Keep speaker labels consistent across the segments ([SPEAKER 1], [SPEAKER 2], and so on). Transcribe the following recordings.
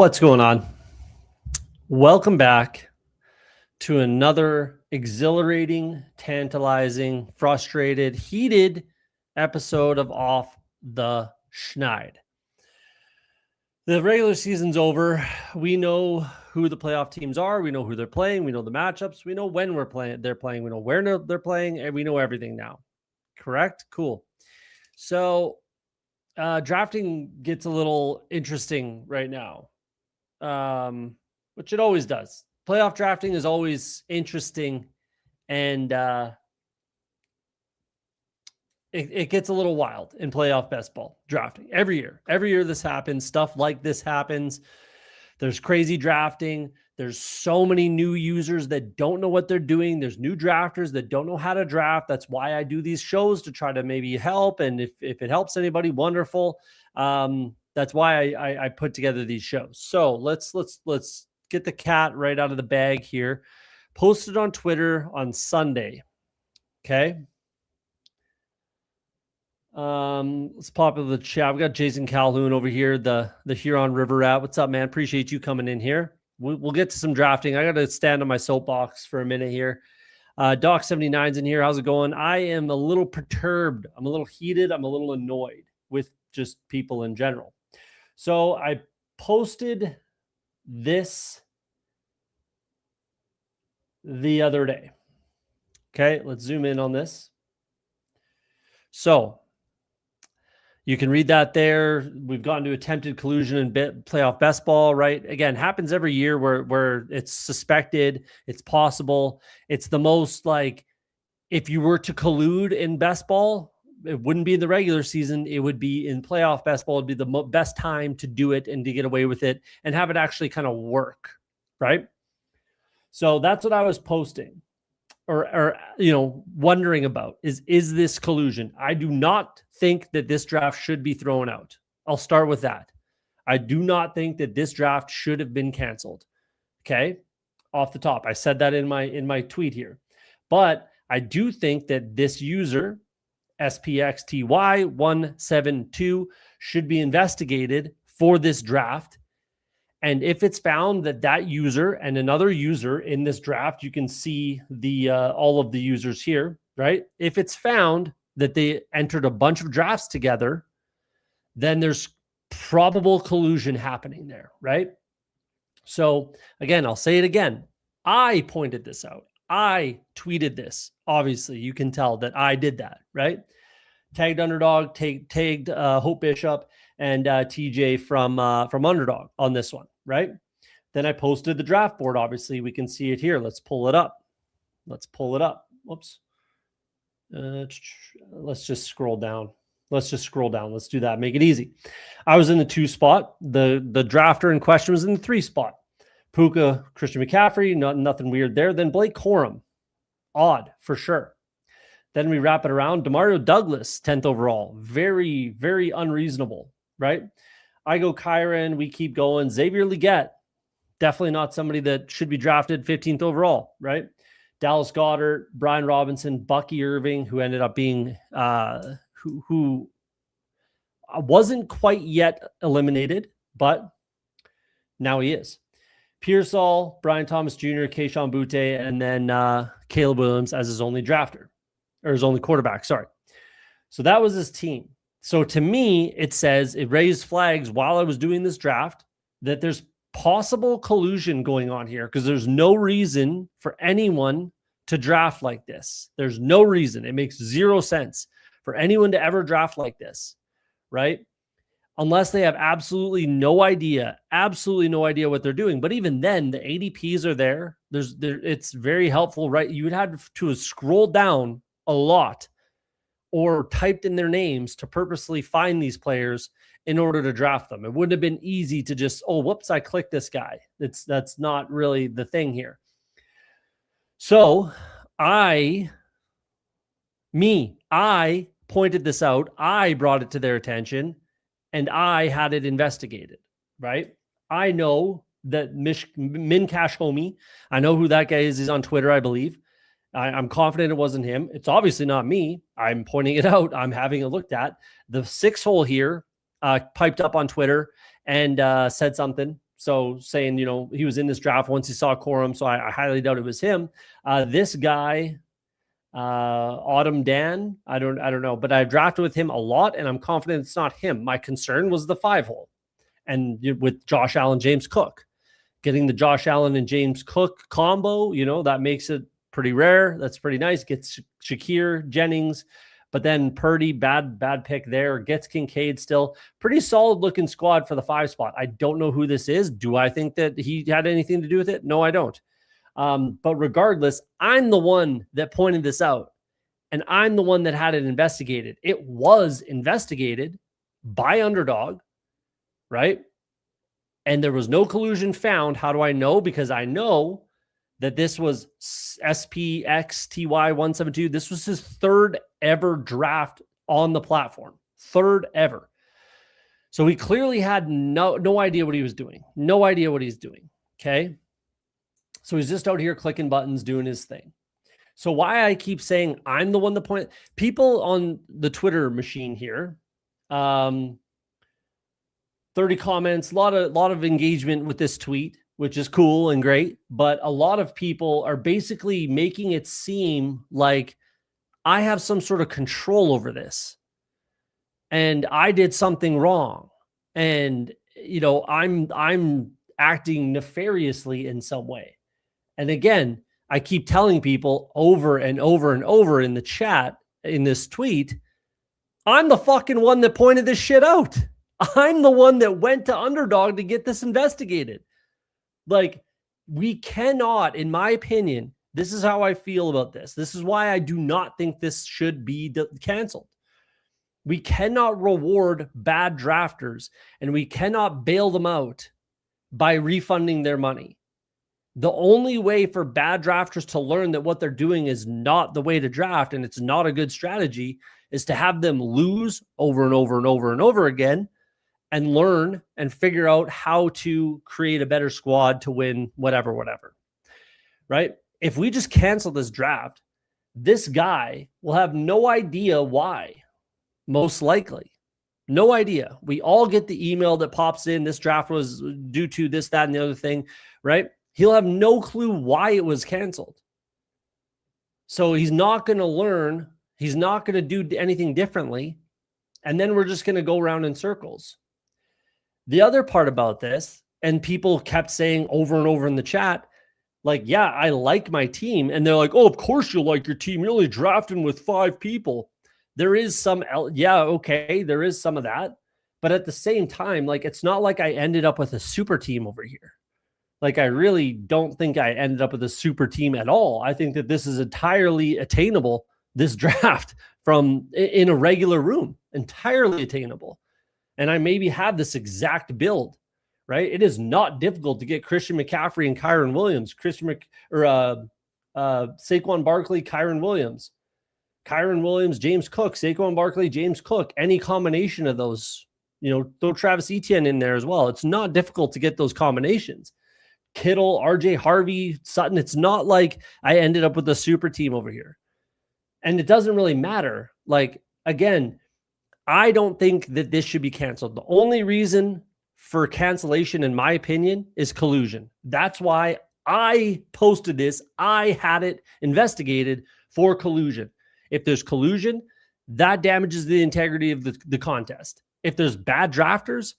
[SPEAKER 1] What's going on? Welcome back to another exhilarating, tantalizing, frustrated, heated episode of Off the Schneid. The regular season's over. We know who the playoff teams are. We know who they're playing. We know the matchups. We know when they're playing. We know where they're playing, and we know everything now. Correct? Cool. So drafting gets a little interesting right now. Which it always does. Playoff drafting is always interesting, and it gets a little wild in playoff best ball drafting every year. Every year this happens. Stuff like this happens. There's crazy drafting. There's so many new users that don't know what they're doing. There's new drafters that don't know how to draft. That's why I do these shows, to try to maybe help. And if it helps anybody, wonderful. That's why I put together these shows. So let's get the cat right out of the bag here. Posted on Twitter on Sunday. Okay. Let's pop into the chat. We got Jason Calhoun over here, the Huron River Rat. What's up, man? Appreciate you coming in here. We'll get to some drafting. I got to stand on my soapbox for a minute here. Doc 79's in here. How's it going? I am a little perturbed. I'm a little heated. I'm a little annoyed with just people in general. So I posted this the other day. Okay, let's zoom in on this. So you can read that there. We've gotten to attempted collusion in playoff best ball, right? Again, happens every year where it's suspected, it's possible. It's the most like, if you were to collude in best ball, it wouldn't be in the regular season. It would be in playoff best ball. It'd be the best time to do it and to get away with it and have it actually kind of work, right? So that's what I was posting or wondering about is this collusion? I do not think that this draft should be thrown out. I'll start with that. I do not think that this draft should have been canceled. Okay? Off the top. I said that in my tweet here. But I do think that this user, SPXTY172, should be investigated for this draft. And if it's found that user and another user in this draft, you can see the all of the users here, right? If it's found that they entered a bunch of drafts together, then there's probable collusion happening there, right? So again, I'll say it again. I pointed this out. I tweeted this. Obviously, you can tell that I did that, right? Tagged Underdog, tagged Hope Bishop and TJ from Underdog on this one, right? Then I posted the draft board. Obviously, we can see it here. Let's pull it up. Whoops. Let's just scroll down. Let's do that. Make it easy. I was in the 2 spot. The drafter in question was in the 3 spot. Puka, Christian McCaffrey, nothing weird there. Then Blake Corum. Odd, for sure. Then we wrap it around. Demario Douglas, 10th overall. Very, very unreasonable, right? I go Kyron. We keep going. Xavier Legette. Definitely not somebody that should be drafted 15th overall, right? Dallas Goedert, Brian Robinson, Bucky Irving, who ended up being, who wasn't quite yet eliminated, but now he is. Pearsall, Brian Thomas Jr., Keyshawn Butte, and then Caleb Williams as his only drafter, or his only quarterback, sorry. So that was his team. So to me, it says it raised flags while I was doing this draft that there's possible collusion going on here because there's no reason for anyone to draft like this. There's no reason. It makes 0 sense for anyone to ever draft like this, right? Unless they have absolutely no idea what they're doing. But even then, the ADPs are there. It's very helpful, right? You would have to scroll down a lot or typed in their names to purposely find these players in order to draft them. It wouldn't have been easy to just, oh, whoops, I clicked this guy. That's not really the thing here. So I pointed this out. I brought it to their attention and I had it investigated, right? I know that Mincash Homie, I know who that guy is. He's on Twitter, I believe. I'm confident it wasn't him. It's obviously not me. I'm pointing it out. I'm having it looked at. The 6 hole here piped up on Twitter and said something So saying, you know, he was in this draft once he saw quorum. So I highly doubt it was him. This guy, Autumn Dan, I don't know, but I've drafted with him a lot and I'm confident it's not him. My concern was the 5-hole and with Josh Allen, James Cook. Getting the Josh Allen and James Cook combo, you know, that makes it pretty rare. That's pretty nice. Gets Shakir, Jennings, but then Purdy, bad pick there. Gets Kincaid still. Pretty solid looking squad for the 5 spot. I don't know who this is. Do I think that he had anything to do with it? No, I don't. But regardless, I'm the one that pointed this out, and I'm the one that had it investigated. It was investigated by Underdog, right? And there was no collusion found. How do I know? Because I know that this was SPXTY172. This was his 3rd ever draft on the platform. 3rd ever. So he clearly had no idea what he was doing. No idea what he's doing. Okay. So he's just out here clicking buttons, doing his thing. So why I keep saying I'm the one that point people on the Twitter machine here, 30 comments, a lot of engagement with this tweet, which is cool and great. But a lot of people are basically making it seem like I have some sort of control over this and I did something wrong. And, you know, I'm acting nefariously in some way. And again, I keep telling people over and over and over in the chat, in this tweet, I'm the fucking one that pointed this shit out. I'm the one that went to Underdog to get this investigated. Like, we cannot, in my opinion, this is how I feel about this. This is why I do not think this should be canceled. We cannot reward bad drafters and we cannot bail them out by refunding their money. The only way for bad drafters to learn that what they're doing is not the way to draft and it's not a good strategy is to have them lose over and over and over and over again and learn and figure out how to create a better squad to win whatever, right? If we just cancel this draft, this guy will have no idea why, most likely. No idea. We all get the email that pops in, this draft was due to this, that, and the other thing, right? He'll have no clue why it was canceled. So he's not going to learn. He's not going to do anything differently. And then we're just going to go around in circles. The other part about this, and people kept saying over and over in the chat, like, yeah, I like my team. And they're like, oh, of course you like your team. You're only drafting with 5 people. There is some, yeah, okay, there is some of that. But at the same time, like, it's not like I ended up with a super team over here. Like, I really don't think I ended up with a super team at all. I think that this is entirely attainable, this draft from in a regular room, entirely attainable. And I maybe have this exact build, right? It is not difficult to get Christian McCaffrey and Kyron Williams, Saquon Barkley, Kyron Williams, James Cook, Saquon Barkley, James Cook, any combination of those, you know, throw Travis Etienne in there as well. It's not difficult to get those combinations. Kittle, RJ Harvey, Sutton. It's not like I ended up with a super team over here. And it doesn't really matter. Like, again, I don't think that this should be canceled. The only reason for cancellation, in my opinion, is collusion. That's why I posted this. I had it investigated for collusion. If there's collusion, that damages the integrity of the contest. If there's bad drafters,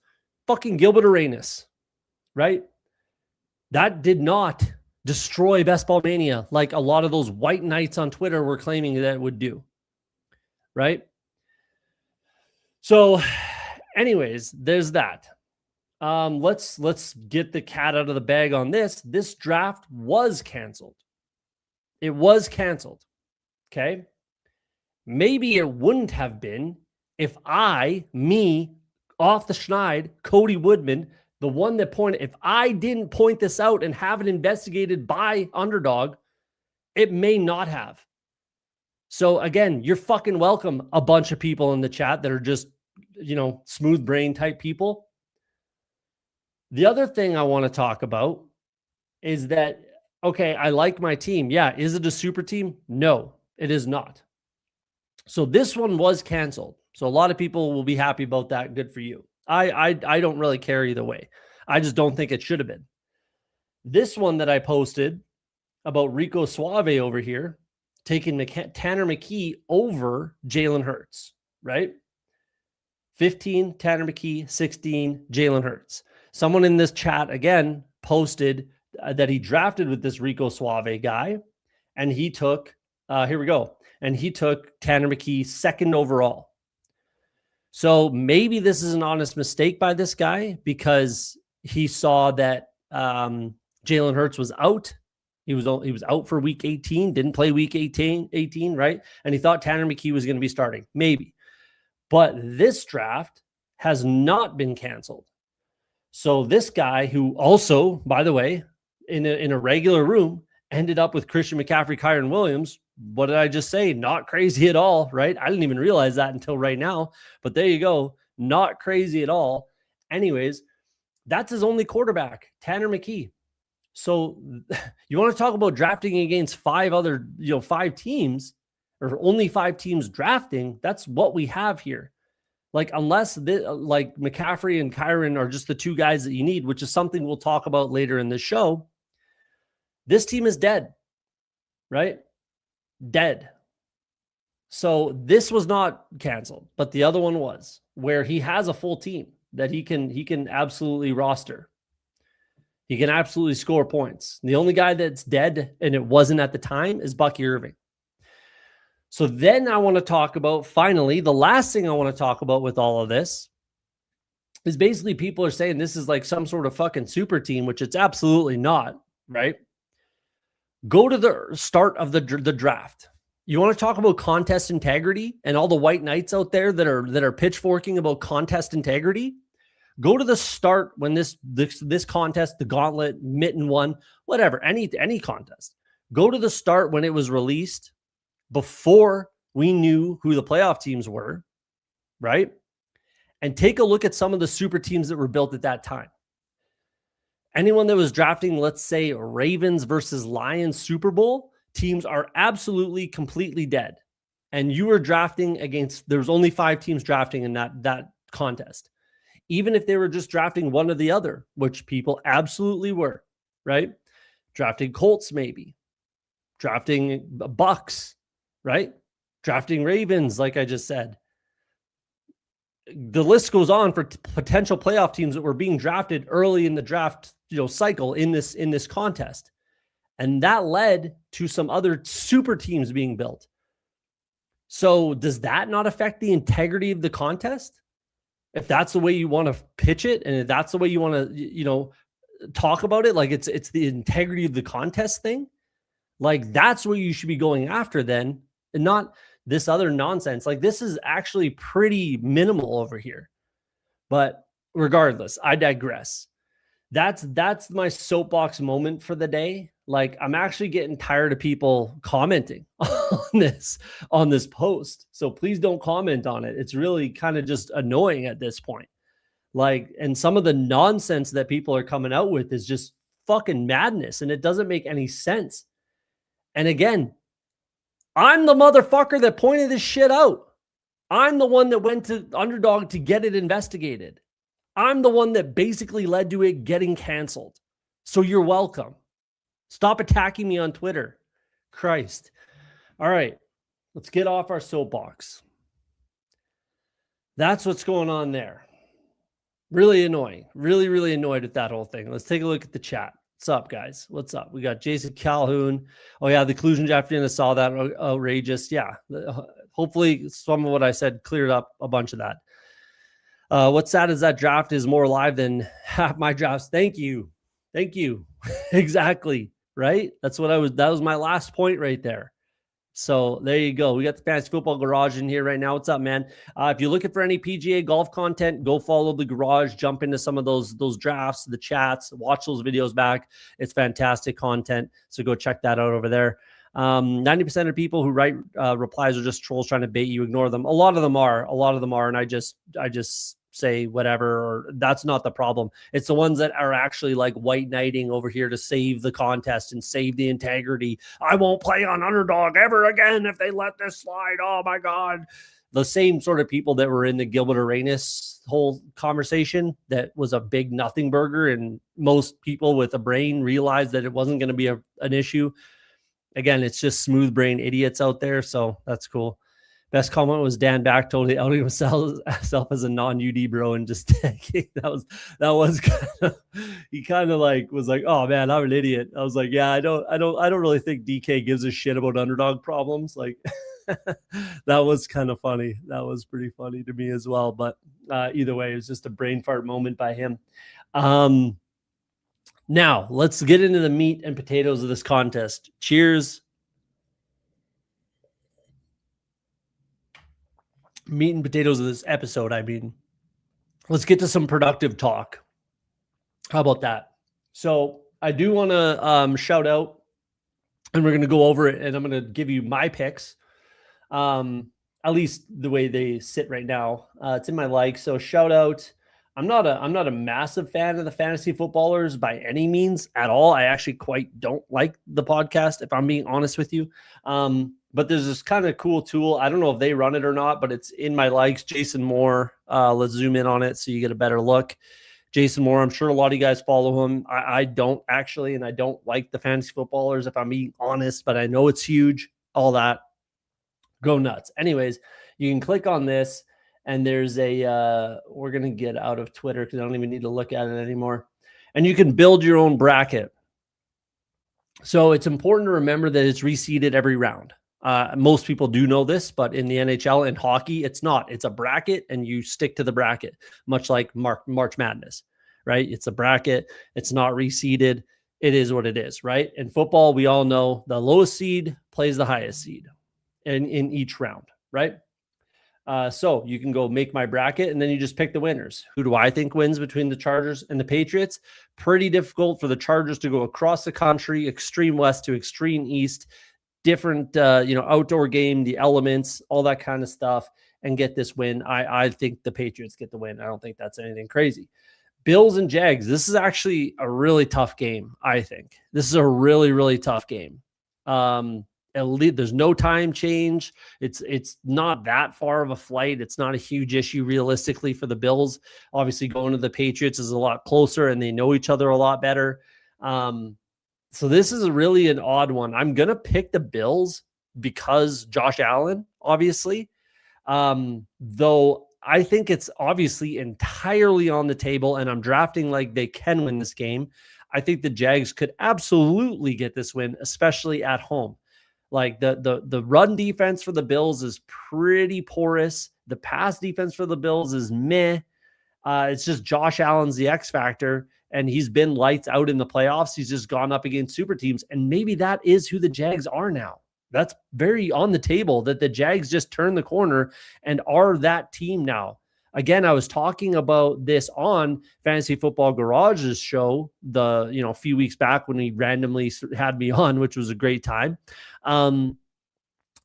[SPEAKER 1] fucking Gilbert Arenas, right? That did not destroy Best Ball Mania like a lot of those white knights on Twitter were claiming that it would do, right? So anyways, there's that. Let's get the cat out of the bag on this. This draft was canceled. It was canceled. Okay. Maybe it wouldn't have been if Off the Schneid, Cody Woodman, the one that pointed, if I didn't point this out and have it investigated by Underdog, it may not have. So again, you're fucking welcome, a bunch of people in the chat that are just, you know, smooth brain type people. The other thing I want to talk about is that, okay, I like my team. Yeah. Is it a super team? No, it is not. So this one was canceled. So a lot of people will be happy about that. Good for you. I don't really care either way. I just don't think it should have been. This one that I posted about Rico Suave over here, taking Tanner McKee over Jalen Hurts, right? 15, Tanner McKee, 16, Jalen Hurts. Someone in this chat, again, posted that he drafted with this Rico Suave guy, and he took, here we go, and he took Tanner McKee second overall. So maybe this is an honest mistake by this guy because he saw that Jalen Hurts was out. He was out for week 18, didn't play week 18, right? And he thought Tanner McKee was going to be starting. Maybe. But this draft has not been canceled. So this guy, who also, by the way, in a regular room, ended up with Christian McCaffrey, Kyren Williams. What did I just say? Not crazy at all, right? I didn't even realize that until right now. But there you go. Not crazy at all. Anyways, that's his only quarterback, Tanner McKee. So you want to talk about drafting against five teams, or only 5 teams drafting? That's what we have here. Like, unless like McCaffrey and Kyren are just the 2 guys that you need, which is something we'll talk about later in the show, this team is dead, right? Dead. So this was not canceled, but the other one was, where he has a full team that he can absolutely roster. He can absolutely score points. The only guy that's dead, and it wasn't at the time, is Bucky Irving. So then I want to talk about, finally, the last thing I want to talk about with all of this is basically people are saying this is like some sort of fucking super team, which it's absolutely not, right? Go to the start of the draft. You want to talk about contest integrity and all the white knights out there that are pitchforking about contest integrity? Go to the start when this contest, the gauntlet, mitten one, whatever, any contest. Go to the start when it was released, before we knew who the playoff teams were, right? And take a look at some of the super teams that were built at that time. Anyone that was drafting, let's say, Ravens versus Lions Super Bowl, teams are absolutely, completely dead. And you were drafting against, there was only 5 teams drafting in that contest. Even if they were just drafting one or the other, which people absolutely were, right? Drafting Colts, maybe. Drafting Bucks, right? Drafting Ravens, like I just said. The list goes on for potential playoff teams that were being drafted early in the draft, cycle in this contest. And that led to some other super teams being built. So does that not affect the integrity of the contest? If that's the way you want to pitch it, and if that's the way you want to, talk about it, like it's the integrity of the contest thing, like that's what you should be going after then, and not this other nonsense. Like, this is actually pretty minimal over here. But regardless, I digress. That's my soapbox moment for the day. Like, I'm actually getting tired of people commenting on this post. So please don't comment on it. It's really kind of just annoying at this point. Like, and some of the nonsense that people are coming out with is just fucking madness, and it doesn't make any sense. And again, I'm the motherfucker that pointed this shit out. I'm the one that went to Underdog to get it investigated. I'm the one that basically led to it getting canceled. So you're welcome. Stop attacking me on Twitter. Christ. All right, let's get off our soapbox. That's what's going on there. Really annoying. Really, really annoyed at that whole thing. Let's take a look at the chat. What's up, guys? What's up? We got Jason Calhoun. Oh, yeah, the collusion draft. I saw that. Outrageous. Yeah. Hopefully some of what I said cleared up a bunch of that. What's sad is that draft is more live than half my drafts. Thank you. Thank you. Exactly. Right? That was my last point right there. So there you go. We got the Fantasy Football Garage in here right now. What's up, man? If you're looking for any PGA golf content, go follow the Garage. Jump into some of those drafts, the chats, watch those videos back. It's fantastic content. So go check that out over there. 90% of people who write replies are just trolls trying to bait you. Ignore them. A lot of them are. And I just say whatever, or that's not the problem. It's the ones that are actually like white knighting over here to save the contest and save the integrity. I won't play on Underdog ever again if they let this slide. Oh my God. the same sort of people that were in the Gilbert Arenas whole conversation that was a big nothing burger, and most people with a brain realized that it wasn't going to be an issue. Again, it's just smooth brain idiots out there, so that's cool. Best comment was Dan Back totally outing himself as a non-UD bro and just taking that was kind of, he kind of like was like, oh man, I'm an idiot. I was like, yeah, I don't really think DK gives a shit about underdog problems. Like that was kind of funny. That was pretty funny to me as well. But either way, it was just a brain fart moment by him. Now let's get into the meat and potatoes of this contest. Cheers. Meat and potatoes of this episode. I mean, let's get to some productive talk. How about that? So I do want to shout out, and we're going to go over it, and I'm going to give you my picks, at least the way they sit right now. It's in my likes. So shout out. I'm not a massive fan of the fantasy footballers by any means at all. I actually quite don't like the podcast, if I'm being honest with you. But there's this kind of cool tool. I don't know if they run it or not, but it's in my likes. Jason Moore. Let's zoom in on it so you get a better look. Jason Moore, I'm sure a lot of you guys follow him. I don't actually, and I don't like the fantasy footballers, if I'm being honest, but I know it's huge. All that. Go nuts. Anyways, you can click on this, and there's a, we're going to get out of Twitter because I don't even need to look at it anymore. And you can build your own bracket. So it's important to remember that it's reseeded every round. Most people do know this, but in the NHL and hockey, it's not. It's a bracket, and you stick to the bracket, much like March Madness, right? It's a bracket. It's not reseeded. It is what it is, right? In football, we all know the lowest seed plays the highest seed in each round, right? So you can go make my bracket, and then you just pick the winners. Who do I think wins between the Chargers and the Patriots? Pretty difficult for the Chargers to go across the country, extreme west to extreme east, different, outdoor game, the elements, all that kind of stuff, and get this win. I think the Patriots get the win. I don't think that's anything crazy. Bills and Jags. This is actually a really tough game. I think this is a really, really tough game. There's no time change. It's not that far of a flight. It's not a huge issue realistically for the Bills. Obviously, going to the Patriots is a lot closer, and they know each other a lot better. So this is really an odd one. I'm going to pick the Bills because Josh Allen, obviously. Though I think it's obviously entirely on the table, and I'm drafting like they can win this game. I think the Jags could absolutely get this win, especially at home. Like the run defense for the Bills is pretty porous. The pass defense for the Bills is meh. It's just Josh Allen's the X factor, and he's been lights out in the playoffs. He's just gone up against super teams, and maybe that is who the Jags are now. That's very on the table, that the Jags just turned the corner and are that team now. Again, I was talking about this on Fantasy Football Garage's show a few weeks back when he randomly had me on, which was a great time.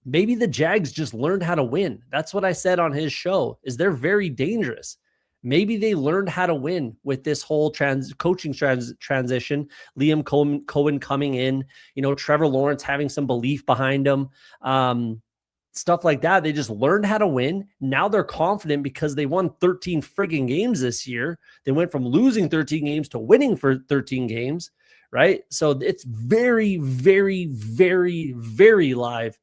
[SPEAKER 1] Maybe the Jags just learned how to win. That's what I said on his show, is they're very dangerous. Maybe they learned how to win with this whole coaching transition. Liam Cohen coming in, Trevor Lawrence having some belief behind him, stuff like that. They just learned how to win. Now they're confident because they won 13 frigging games this year. They went from losing 13 games to winning for 13 games, right? So it's very, very, very, very live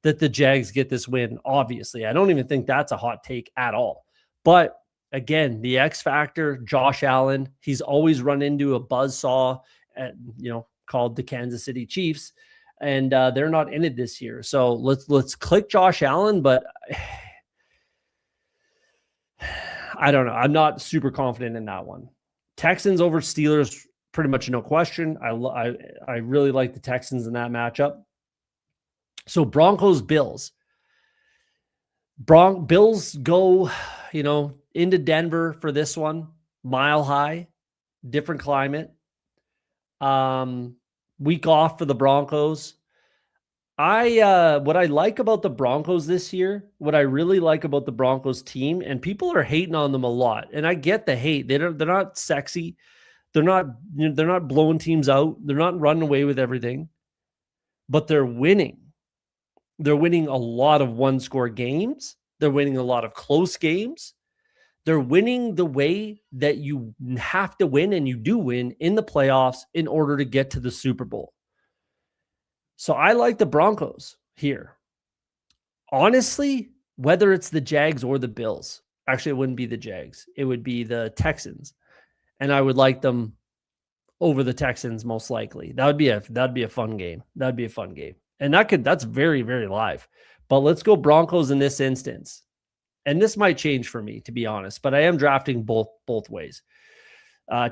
[SPEAKER 1] that the Jags get this win. Obviously, I don't even think that's a hot take at all. But again, the X factor, Josh Allen, he's always run into a buzzsaw called the Kansas City Chiefs, and they're not in it this year. So let's click Josh Allen, but I don't know. I'm not super confident in that one. Texans over Steelers, pretty much no question. I really like the Texans in that matchup. So Broncos, Bills. Bills go, into Denver for this one. Mile High, different climate. Week off for the Broncos. What I like about the Broncos this year, what I really like about the Broncos team, and people are hating on them a lot, and I get the hate. They're not sexy. They're not blowing teams out. They're not running away with everything, but they're winning. They're winning a lot of one-score games. They're winning a lot of close games. They're winning the way that you have to win, and you do win in the playoffs in order to get to the Super Bowl. So I like the Broncos here. Honestly, whether it's the Jags or the Bills, actually, it wouldn't be the Jags. It would be the Texans. And I would like them over the Texans most likely. That'd be a fun game. That'd be a fun game. And that's very, very live. But let's go Broncos in this instance. And this might change for me, to be honest, but I am drafting both ways.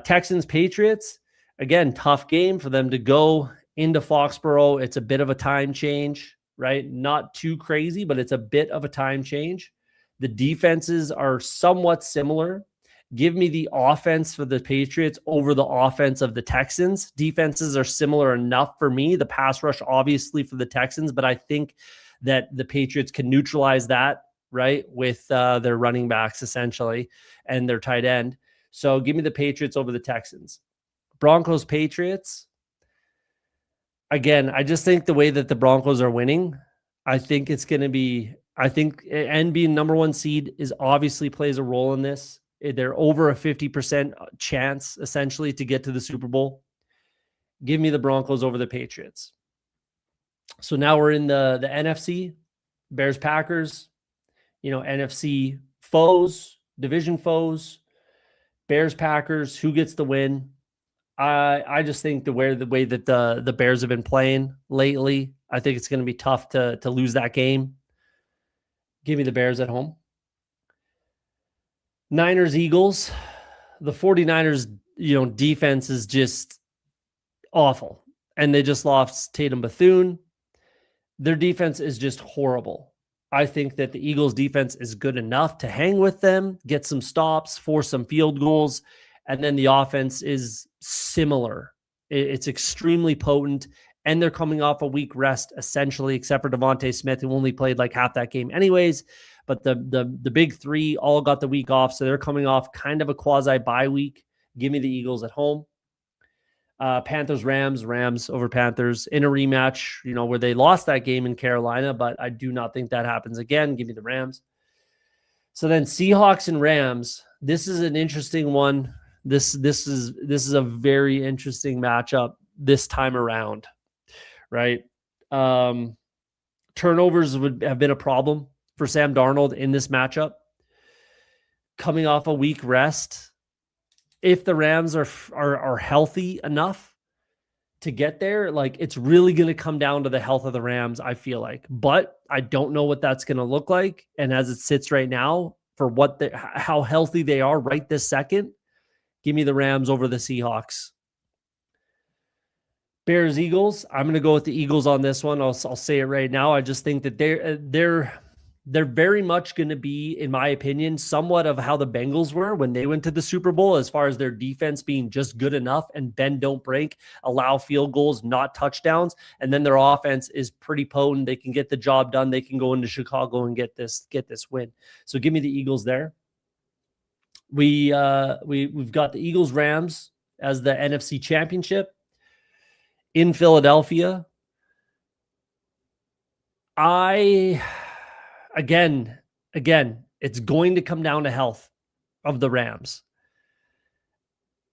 [SPEAKER 1] Texans, Patriots, again, tough game for them to go into Foxborough. It's a bit of a time change, right? Not too crazy, but it's a bit of a time change. The defenses are somewhat similar. Give me the offense for the Patriots over the offense of the Texans. Defenses are similar enough for me. The pass rush, obviously, for the Texans, but I think that the Patriots can neutralize that, right, with their running backs, essentially, and their tight end. So give me the Patriots over the Texans. Broncos, Patriots. Again, I just think the way that the Broncos are winning, I think it's going to be, and being number one seed is obviously plays a role in this. They're over a 50% chance, essentially, to get to the Super Bowl. Give me the Broncos over the Patriots. So now we're in the NFC, Bears, Packers, NFC foes, division foes, Bears, Packers, who gets the win? I just think the way that the Bears have been playing lately, I think it's going to be tough to lose that game. Give me the Bears at home. Niners, Eagles. The 49ers, defense is just awful. And they just lost Tatum Bethune. Their defense is just horrible. I think that the Eagles defense is good enough to hang with them, get some stops, force some field goals, and then the offense is similar. It's extremely potent, and they're coming off a week rest, essentially, except for Devontae Smith, who only played like half that game anyways. But the big three all got the week off, so they're coming off kind of a quasi-bye week. Give me the Eagles at home. Panthers, Rams over Panthers in a rematch, where they lost that game in Carolina, but I do not think that happens again. Give me the Rams. So then Seahawks and Rams. This is an interesting one. This is a very interesting matchup this time around, right? Turnovers would have been a problem for Sam Darnold in this matchup. Coming off a week rest, if the Rams are healthy enough to get there, like, it's really going to come down to the health of the Rams, I feel like. But I don't know what that's going to look like. And as it sits right now, for how healthy they are right this second, give me the Rams over the Seahawks. Bears, Eagles. I'm going to go with the Eagles on this one. I'll say it right now. I just think that they're very much going to be, in my opinion, somewhat of how the Bengals were when they went to the Super Bowl, as far as their defense being just good enough and bend, don't break, allow field goals, not touchdowns. And then their offense is pretty potent. They can get the job done. They can go into Chicago and get this win. So give me the Eagles there. We've got the Eagles Rams as the NFC Championship in Philadelphia. Again, it's going to come down to health of the Rams.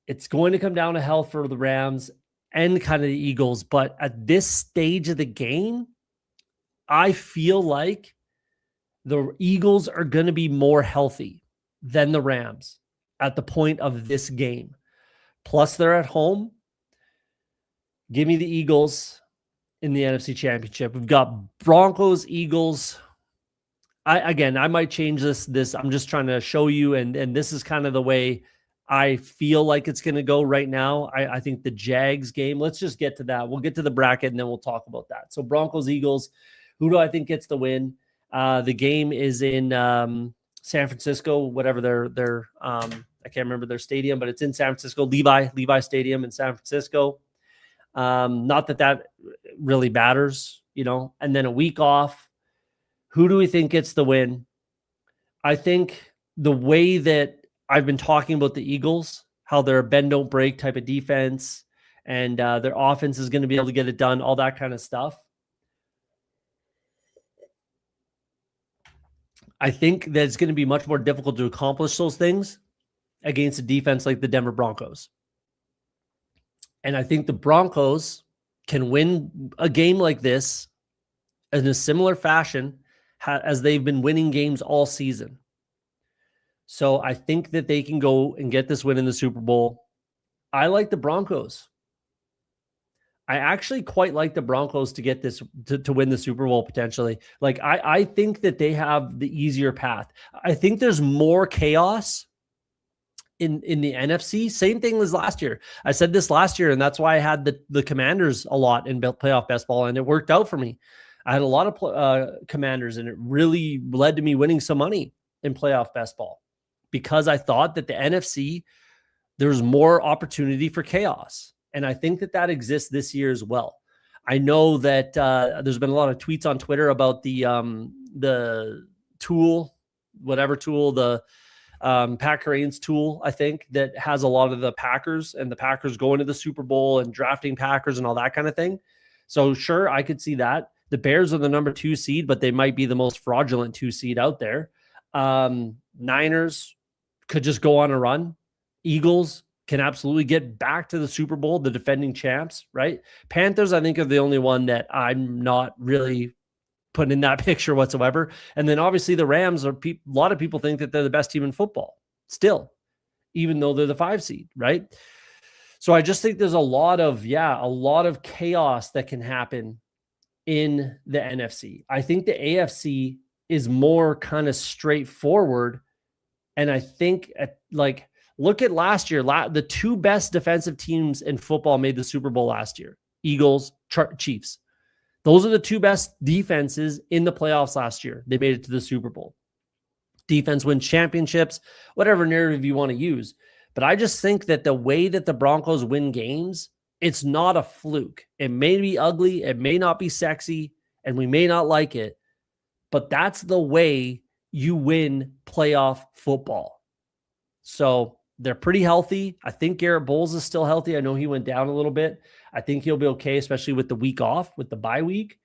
[SPEAKER 1] It's going to come down to health for the Rams and kind of the Eagles. But at this stage of the game, I feel like the Eagles are going to be more healthy than the Rams at the point of this game. Plus, they're at home. Give me the Eagles in the NFC Championship. We've got Broncos, Eagles. I might change this. I'm just trying to show you, and this is kind of the way I feel like it's going to go right now. I think the Jags game, let's just get to that. We'll get to the bracket, and then we'll talk about that. So Broncos, Eagles, who do I think gets the win? The game is in San Francisco, whatever their I can't remember their stadium, but it's in San Francisco, Levi Stadium in San Francisco. Not that really matters, and then a week off. Who do we think gets the win? I think the way that I've been talking about the Eagles, how they're a bend, don't break type of defense, and their offense is going to be able to get it done, all that kind of stuff. I think that it's going to be much more difficult to accomplish those things against a defense like the Denver Broncos. And I think the Broncos can win a game like this in a similar fashion as they've been winning games all season. So I think that they can go and get this win in the Super Bowl. I like the Broncos. I actually quite like the Broncos to get this to win the Super Bowl potentially. Like I think that they have the easier path. I think there's more chaos in the NFC. Same thing as last year. I said this last year, and that's why I had the Commanders a lot in playoff best ball, and it worked out for me. I had a lot of Commanders, and it really led to me winning some money in playoff best ball because I thought that the NFC, there's more opportunity for chaos. And I think that exists this year as well. I know that there's been a lot of tweets on Twitter about the tool, whatever tool, the Pat Carane's tool, I think, that has a lot of the Packers and the Packers going to the Super Bowl and drafting Packers and all that kind of thing. So sure, I could see that. The Bears are the number 2 seed, but they might be the most fraudulent 2 seed out there. Niners could just go on a run. Eagles can absolutely get back to the Super Bowl, the defending champs, right? Panthers, I think, are the only one that I'm not really putting in that picture whatsoever. And then obviously the Rams are a lot of people think that they're the best team in football still, even though they're the 5 seed, right? So I just think there's a lot of chaos that can happen in the NFC. I think the AFC is more kind of straightforward. And I think look at last year. The 2 best defensive teams in football made the Super Bowl last year. Eagles, Chiefs. Those are the 2 best defenses in the playoffs last year. They made it to the Super Bowl. Defense wins championships, whatever narrative you want to use. But I just think that the way that the Broncos win games, it's not a fluke. It may be ugly. It may not be sexy, and we may not like it. But that's the way you win playoff football. So they're pretty healthy. I think Garrett Bowles is still healthy. I know he went down a little bit. I think he'll be okay, especially with the week off, with the bye week.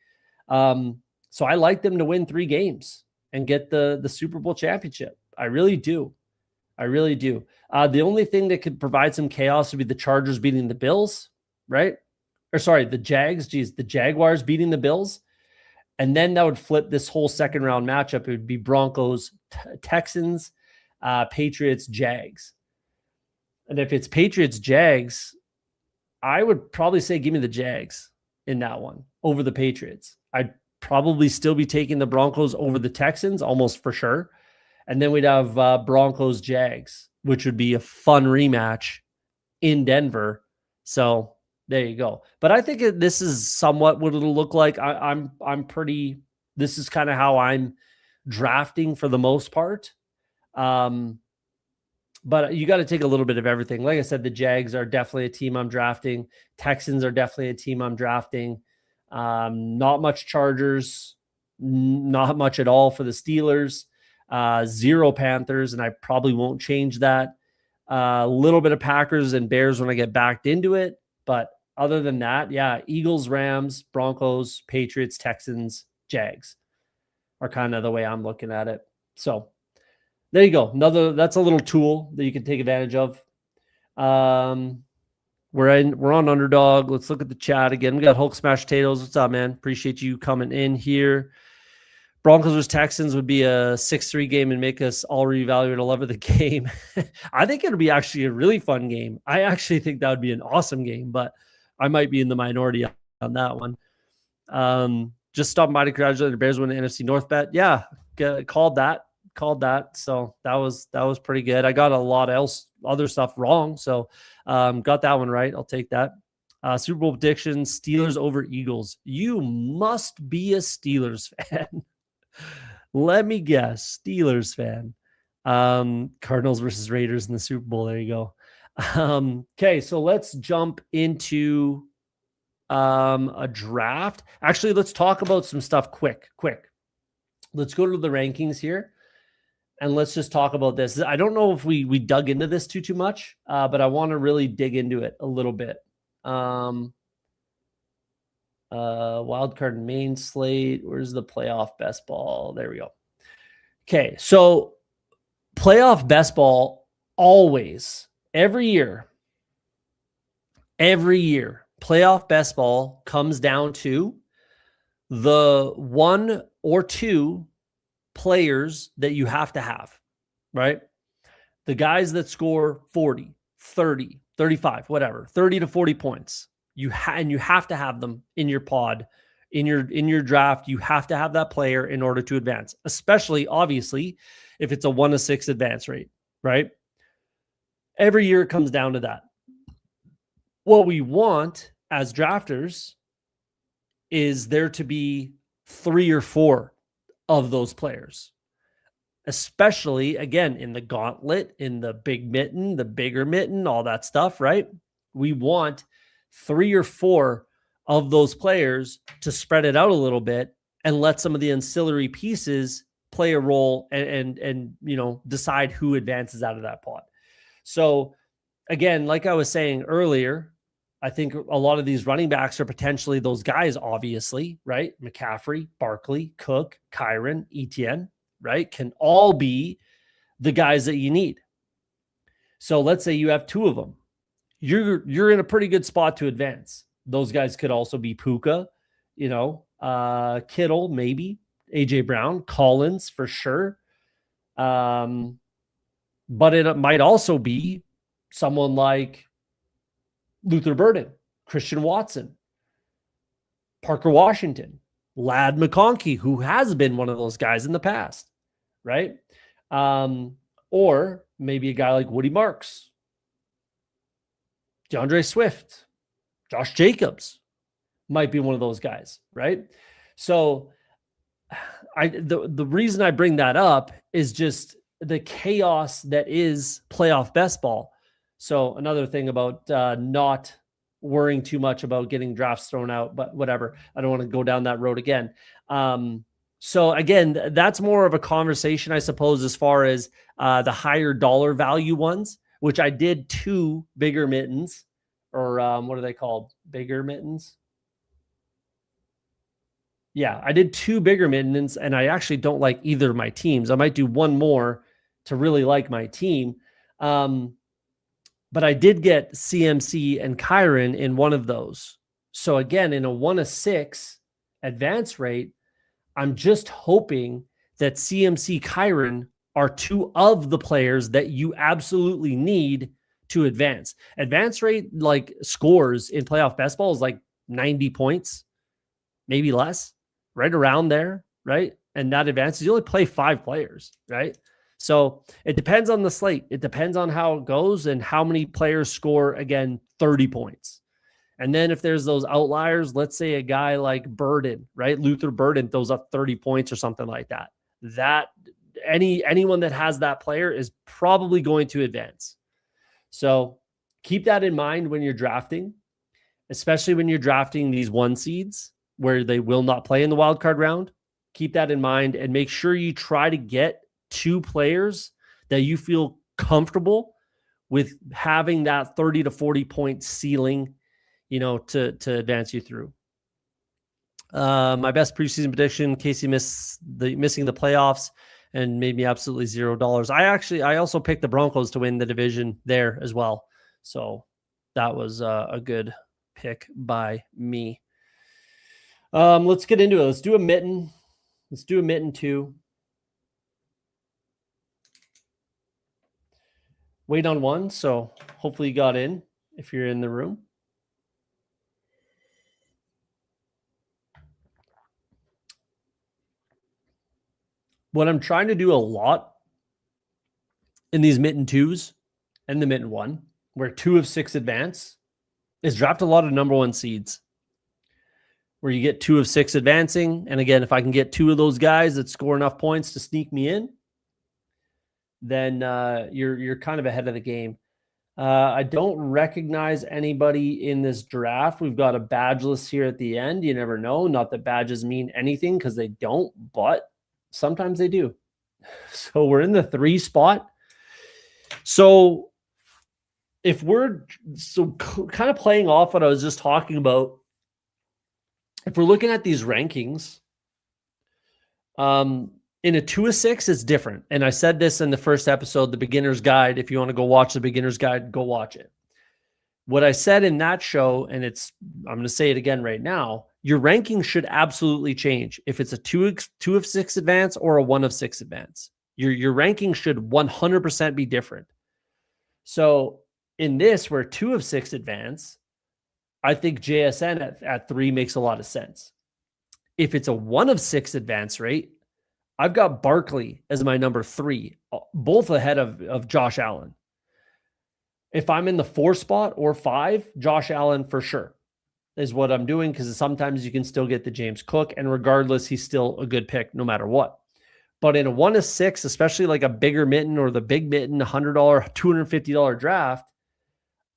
[SPEAKER 1] So I like them to win 3 games and get the Super Bowl championship. I really do. I really do. The only thing that could provide some chaos would be the Chargers beating the Bills, right? Or sorry, the Jags. Geez, the Jaguars beating the Bills. And then that would flip this whole second round matchup. It would be Broncos, Texans, Patriots, Jags. And if it's Patriots, Jags, I would probably say give me the Jags in that one over the Patriots. I'd probably still be taking the Broncos over the Texans, almost for sure. And then we'd have Broncos, Jags, which would be a fun rematch in Denver. So there you go. But I think this is somewhat what it'll look like. This is kind of how I'm drafting for the most part. But you got to take a little bit of everything. Like I said, the Jags are definitely a team I'm drafting. Texans are definitely a team I'm drafting. Not much Chargers, not much at all for the Steelers. 0 Panthers, and I probably won't change that. A little bit of Packers and Bears when I get backed into it. But other than that, yeah, Eagles, Rams, Broncos, Patriots, Texans, Jags are kind of the way I'm looking at it. So there you go. That's a little tool that you can take advantage of. We're on Underdog. Let's look at the chat again. We got Hulk Smash Potatoes. What's up, man? Appreciate you coming in here. Broncos versus Texans would be a 6-3 game and make us all reevaluate a love of the game. I think it'll be actually a really fun game. I actually think that would be an awesome game, but I might be in the minority on that one. Just stopping by to congratulate the Bears win the NFC North bet. Yeah, called that. So that was pretty good. I got a lot of other stuff wrong. So got that one right. I'll take that. Super Bowl predictions, Steelers over Eagles. You must be a Steelers fan. Let me guess, Steelers fan. Cardinals versus Raiders in the Super Bowl. There you go. Okay, so let's jump into a draft. Actually, let's talk about some stuff quick. Let's go to the rankings here. And let's just talk about this. I don't know if we dug into this too much, but I want to really dig into it a little bit. Wild card main slate. Where's the playoff best ball? There we go. Okay, so playoff best ball always, every year, playoff best ball comes down to the one or two players that you have to have, right? The guys that score 40, 30, 35, whatever, 30 to 40 points. And you have to have them in your pod, in your draft. You have to have that player in order to advance, especially obviously if it's a 1-6 advance rate, right? Every year it comes down to that. What we want as drafters is there to be 3 or 4 of those players, especially again in the gauntlet, in the big mitten, the bigger mitten, all that stuff, right? We want 3 or 4 of those players to spread it out a little bit and let some of the ancillary pieces play a role and decide who advances out of that pod. So again, like I was saying earlier, I think a lot of these running backs are potentially those guys, obviously, right? McCaffrey, Barkley, Cook, Kyren, Etienne, right? Can all be the guys that you need. So let's say you have 2 of them. You're in a pretty good spot to advance. Those guys could also be Puka, Kittle, maybe, AJ Brown, Collins for sure. But it might also be someone like Luther Burden, Christian Watson, Parker Washington, Ladd McConkey, who has been one of those guys in the past, right? Or maybe a guy like Woody Marks, DeAndre Swift, Josh Jacobs might be one of those guys, right? So the reason I bring that up is just the chaos that is playoff best ball. So another thing about not worrying too much about getting drafts thrown out, but whatever. I don't want to go down that road again. So again, that's more of a conversation, I suppose, as far as the higher dollar value ones, which I did 2 bigger mittens, or what are they called? Bigger mittens? Yeah, I did 2 bigger mittens, and I actually don't like either of my teams. I might do one more to really like my team. But I did get CMC and Kyren in one of those. So again, in a 1-6 advance rate, I'm just hoping that CMC, Kyren are 2 of the players that you absolutely need to advance. Advance rate, like scores in playoff best ball, is like 90 points, maybe less, right around there, right? And that advances. You only play 5 players, right? So it depends on the slate. It depends on how it goes and how many players score, again, 30 points. And then if there's those outliers, let's say a guy like Burden, right? Luther Burden throws up 30 points or something like that. Anyone that has that player is probably going to advance. So keep that in mind when you're drafting, especially when you're drafting these 1 seeds where they will not play in the wild card round. Keep that in mind and make sure you try to get 2 players that you feel comfortable with having that 30 to 40 point ceiling, to advance you through. My best preseason prediction, Casey missing the playoffs and made me absolutely $0. I also picked the Broncos to win the division there as well. So that was a good pick by me. Let's get into it. Let's do a mitten. Let's do a mitten 2. Wait on 1. So hopefully you got in if you're in the room. What I'm trying to do a lot in these mitten 2s and the mitten 1, where 2 of 6 advance, is draft a lot of number 1 seeds where you get 2 of 6 advancing. And again, if I can get 2 of those guys that score enough points to sneak me in, then you're kind of ahead of the game. I don't recognize anybody in this draft. We've got a badgeless here at the end. You never know. Not that badges mean anything, because they don't, but sometimes they do. So we're in the 3 spot. So if we're kind of playing off what I was just talking about, if we're looking at these rankings, In a 2 of 6, it's different. And I said this in the first episode, the beginner's guide. If you want to go watch the beginner's guide, go watch it. What I said in that show, and I'm going to say it again right now, your ranking should absolutely change if it's a 2 of 6 advance or a 1 of 6 advance. Your ranking should 100% be different. So in this, where 2 of 6 advance, I think JSN at 3 makes a lot of sense. If it's a 1 of 6 advance rate, I've got Barkley as my number 3, both ahead of Josh Allen. If I'm in the 4 spot or 5, Josh Allen for sure is what I'm doing, because sometimes you can still get the James Cook, and regardless, he's still a good pick no matter what. But in a 1 of 6, especially like a bigger mitten or the big mitten, $100, $250 draft,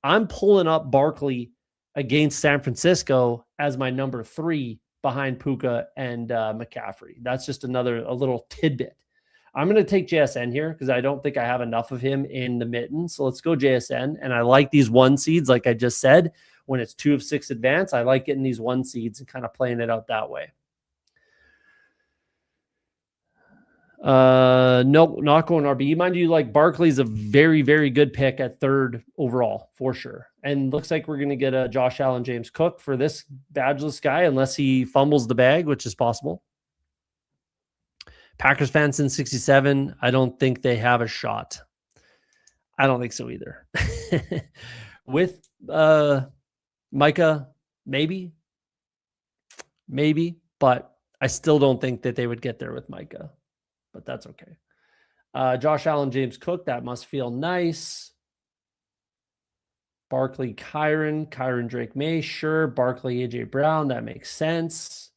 [SPEAKER 1] I'm pulling up Barkley against San Francisco as my number 3 behind Puka and McCaffrey. That's just a little tidbit. I'm going to take JSN here because I don't think I have enough of him in the mitten. So let's go JSN. And I like these 1 seeds, like I just said. When it's 2 of 6 advance, I like getting these 1 seeds and kind of playing it out that way. Nope, not going RB. Mind you, like Barkley's a very, very good pick at 3rd overall for sure. And looks like we're going to get a Josh Allen, James Cook for this badgeless guy, unless he fumbles the bag, which is possible. Packers fans in 67. I don't think they have a shot. I don't think so either. With Micah, maybe, but I still don't think that they would get there with Micah. But that's okay. Josh Allen, James Cook, that must feel nice. Barkley, Kyron, Drake May, sure. Barkley, AJ Brown, that makes sense.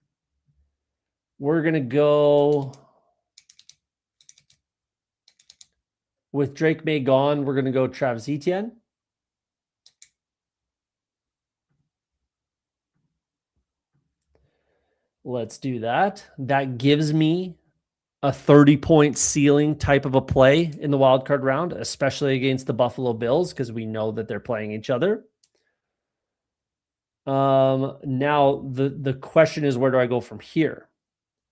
[SPEAKER 1] We're going to go with Drake May gone. We're going to go Travis Etienne. Let's do that. That gives me a 30-point ceiling type of a play in the wildcard round, especially against the Buffalo Bills, because we know that they're playing each other. Now the question is, where do I go from here?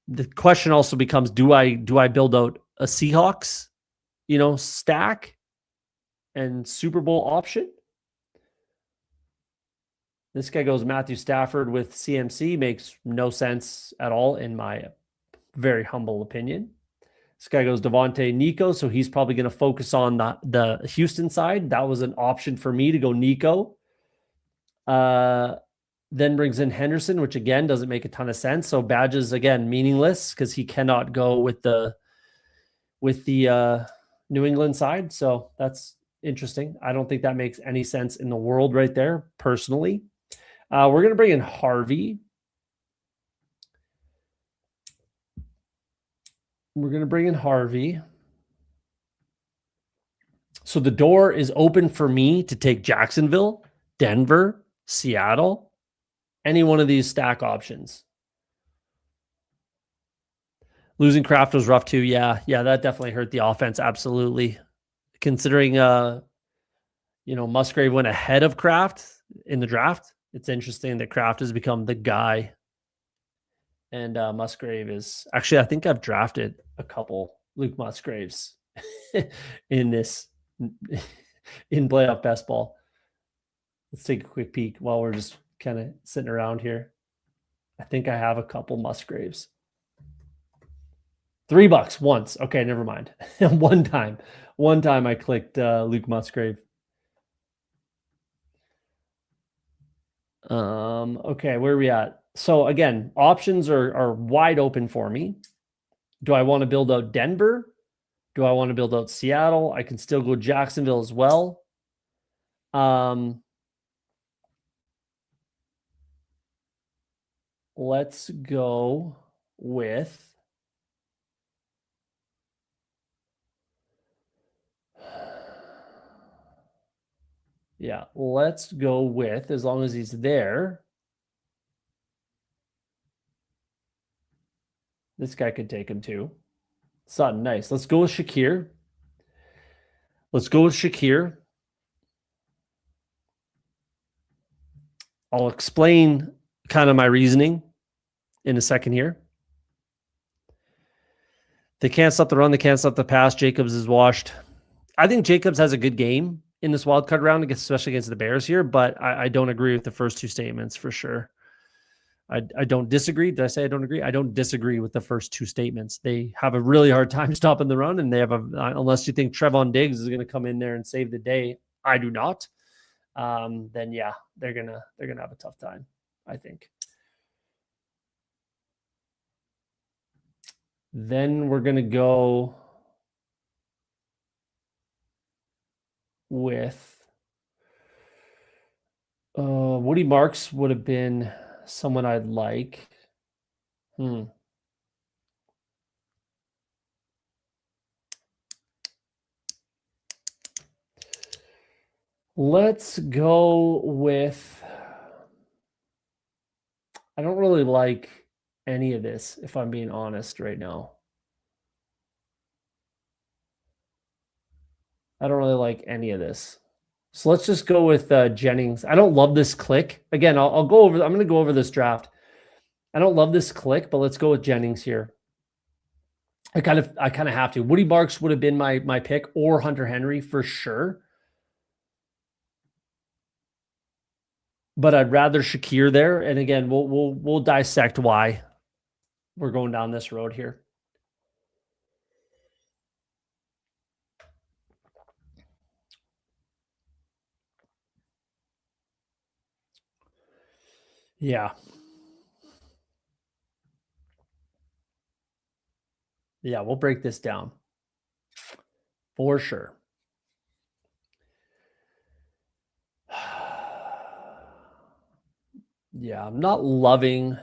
[SPEAKER 1] The question also becomes, do I build out a Seahawks, stack and Super Bowl option? This guy goes Matthew Stafford with CMC, makes no sense at all in my very humble opinion. This guy goes Devontae Nico, so he's probably going to focus on the Houston side. That was an option for me to go Nico. Then brings in Henderson, which again doesn't make a ton of sense. So Badges again meaningless because he cannot go with the New England side. So that's interesting. I don't think that makes any sense in the world right there, personally. We're going to bring in Harvey. So the door is open for me to take Jacksonville, Denver, Seattle, any one of these stack options. Losing Kraft was rough too. Yeah, that definitely hurt the offense. Absolutely. Considering, Musgrave went ahead of Kraft in the draft. It's interesting that Kraft has become the guy. And Musgrave is actually, I think I've drafted a couple Luke Musgraves in playoff best ball. Let's take a quick peek while we're just kind of sitting around here. I think I have a couple Musgraves. $3 once. Okay, never mind. One time I clicked Luke Musgrave. Okay, where are we at? So again, options are wide open for me. Do I want to build out Denver? Do I want to build out Seattle? I can still go Jacksonville as well. Let's go with let's go with, as long as he's there. This guy could take him too. Sutton, nice. Let's go with Shakir. I'll explain kind of my reasoning in a second here. They can't stop the run. They can't stop the pass. Jacobs is washed. I think Jacobs has a good game in this wild card round, especially against the Bears here, but I don't agree with the first two statements for sure. I don't disagree. Did I say I don't agree? I don't disagree with the first two statements. They have a really hard time stopping the run, and they have unless you think Trevon Diggs is going to come in there and save the day. I do not. Then yeah, they're gonna have a tough time, I think. Then we're gonna go with Woody Marks would have been someone I'd like. Let's go with, I don't really like any of this, if I'm being honest right now. I don't really like any of this. So let's just go with Jennings. I don't love this click. Again, I'll go over, I'm going to go over this draft. I don't love this click, but let's go with Jennings here. I kind of have to. Woody Marks would have been my pick, or Hunter Henry for sure. But I'd rather Shakir there. And again, we'll dissect why we're going down this road here. Yeah. Yeah, we'll break this down for sure. Yeah, I'm not loving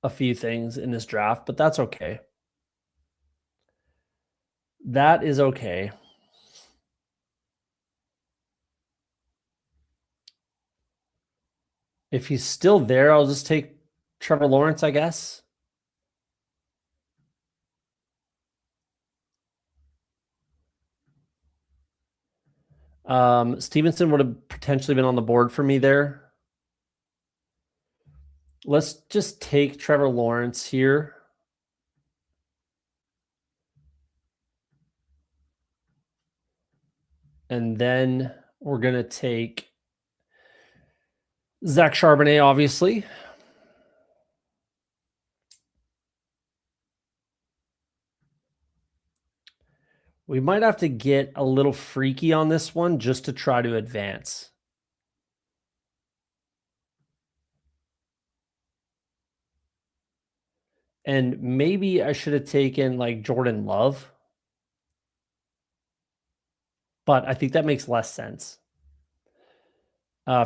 [SPEAKER 1] a few things in this draft, but that's okay. That is okay. If he's still there, I'll just take Trevor Lawrence, I guess. Stevenson would have potentially been on the board for me there. Let's just take Trevor Lawrence here. And then we're going to take Zach Charbonnet, obviously. We might have to get a little freaky on this one just to try to advance. And maybe I should have taken like Jordan Love. But I think that makes less sense.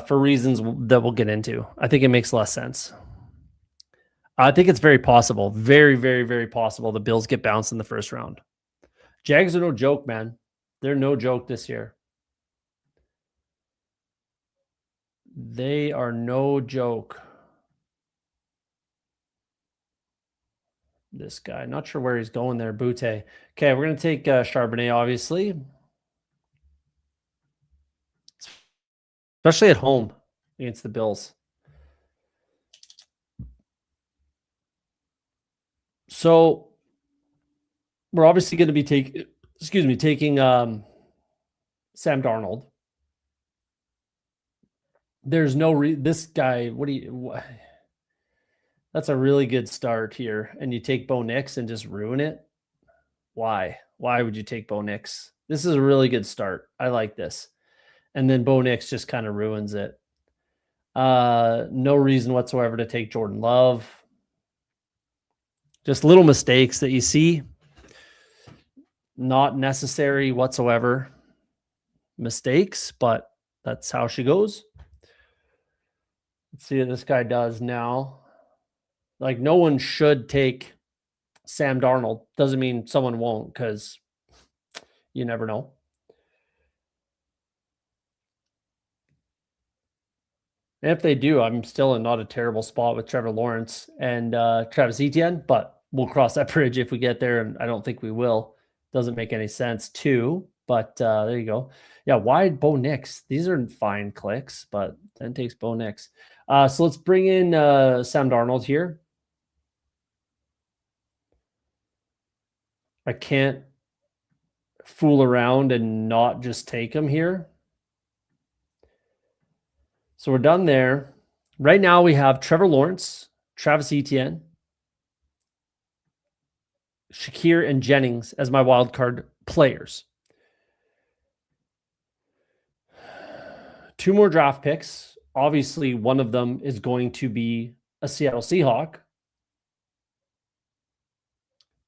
[SPEAKER 1] For reasons that we'll get into. I think it makes less sense. I think it's very possible. Very, very, very possible the Bills get bounced in the first round. Jags are no joke, man. They're no joke this year. They are no joke. This guy, not sure where he's going there. Butte. Okay, we're going to take Charbonnet, obviously. Especially at home against the Bills. So we're obviously going to be taking Sam Darnold. There's no this guy, that's a really good start here. And you take Bo Nix and just ruin it. Why? Why would you take Bo Nix? This is a really good start. I like this. And then Bo Nix just kind of ruins it. No reason whatsoever to take Jordan Love. Just little mistakes that you see. Not necessary whatsoever. Mistakes, but that's how she goes. Let's see what this guy does now. Like, no one should take Sam Darnold. Doesn't mean someone won't, because you never know. And if they do, I'm still in not a terrible spot with Trevor Lawrence and Travis Etienne, but we'll cross that bridge if we get there, and I don't think we will. Doesn't make any sense too, but there you go. Yeah, why Bo Nix? These are fine clicks, but then takes Bo Nix. So let's bring in Sam Darnold here. I can't fool around and not just take him here. So we're done there. Right now we have Trevor Lawrence, Travis Etienne, Shakir, and Jennings as my wildcard players. 2 more draft picks. Obviously, one of them is going to be a Seattle Seahawk.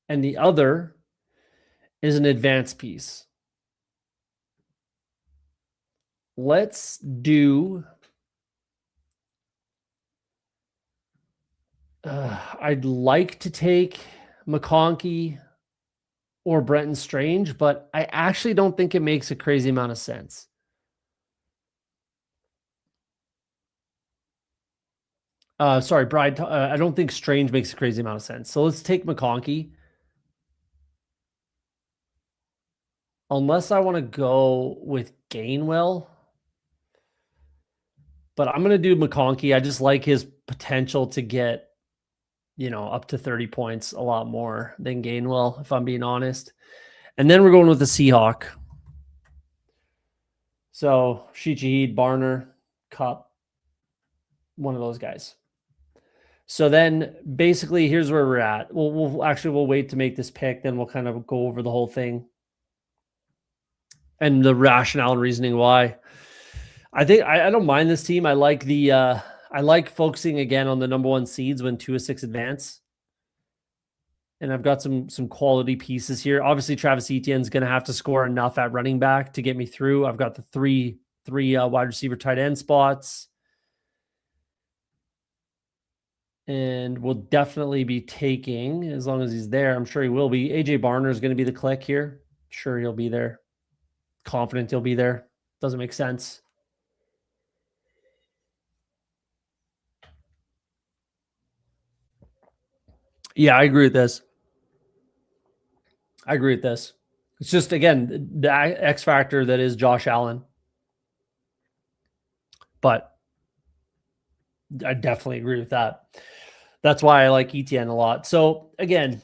[SPEAKER 1] And the other is an advanced piece. Let's do... I'd like to take McConkey or Brenton Strange, but I actually don't think it makes a crazy amount of sense. Sorry, Bride. I don't think Strange makes a crazy amount of sense. So let's take McConkey. Unless I want to go with Gainwell. But I'm going to do McConkey. I just like his potential to get, up to 30 points a lot more than Gainwell, if I'm being honest. And then we're going with the Seahawk. So Sheet, Barner, Cup, one of those guys. So then basically here's where we're at. We'll wait to make this pick. Then we'll kind of go over the whole thing and the rationale and reasoning why. I think I don't mind this team. I like I like focusing again on the number 1 seeds when 2 of 6 advance. And I've got some quality pieces here. Obviously, Travis Etienne's going to have to score enough at running back to get me through. I've got the three wide receiver tight end spots. And we'll definitely be taking, as long as he's there, I'm sure he will be. AJ Barner is going to be the click here. Sure, he'll be there. Confident he'll be there. Doesn't make sense. Yeah, I agree with this. It's just, again, the X factor that is Josh Allen. But I definitely agree with that. That's why I like Etienne a lot. So, again,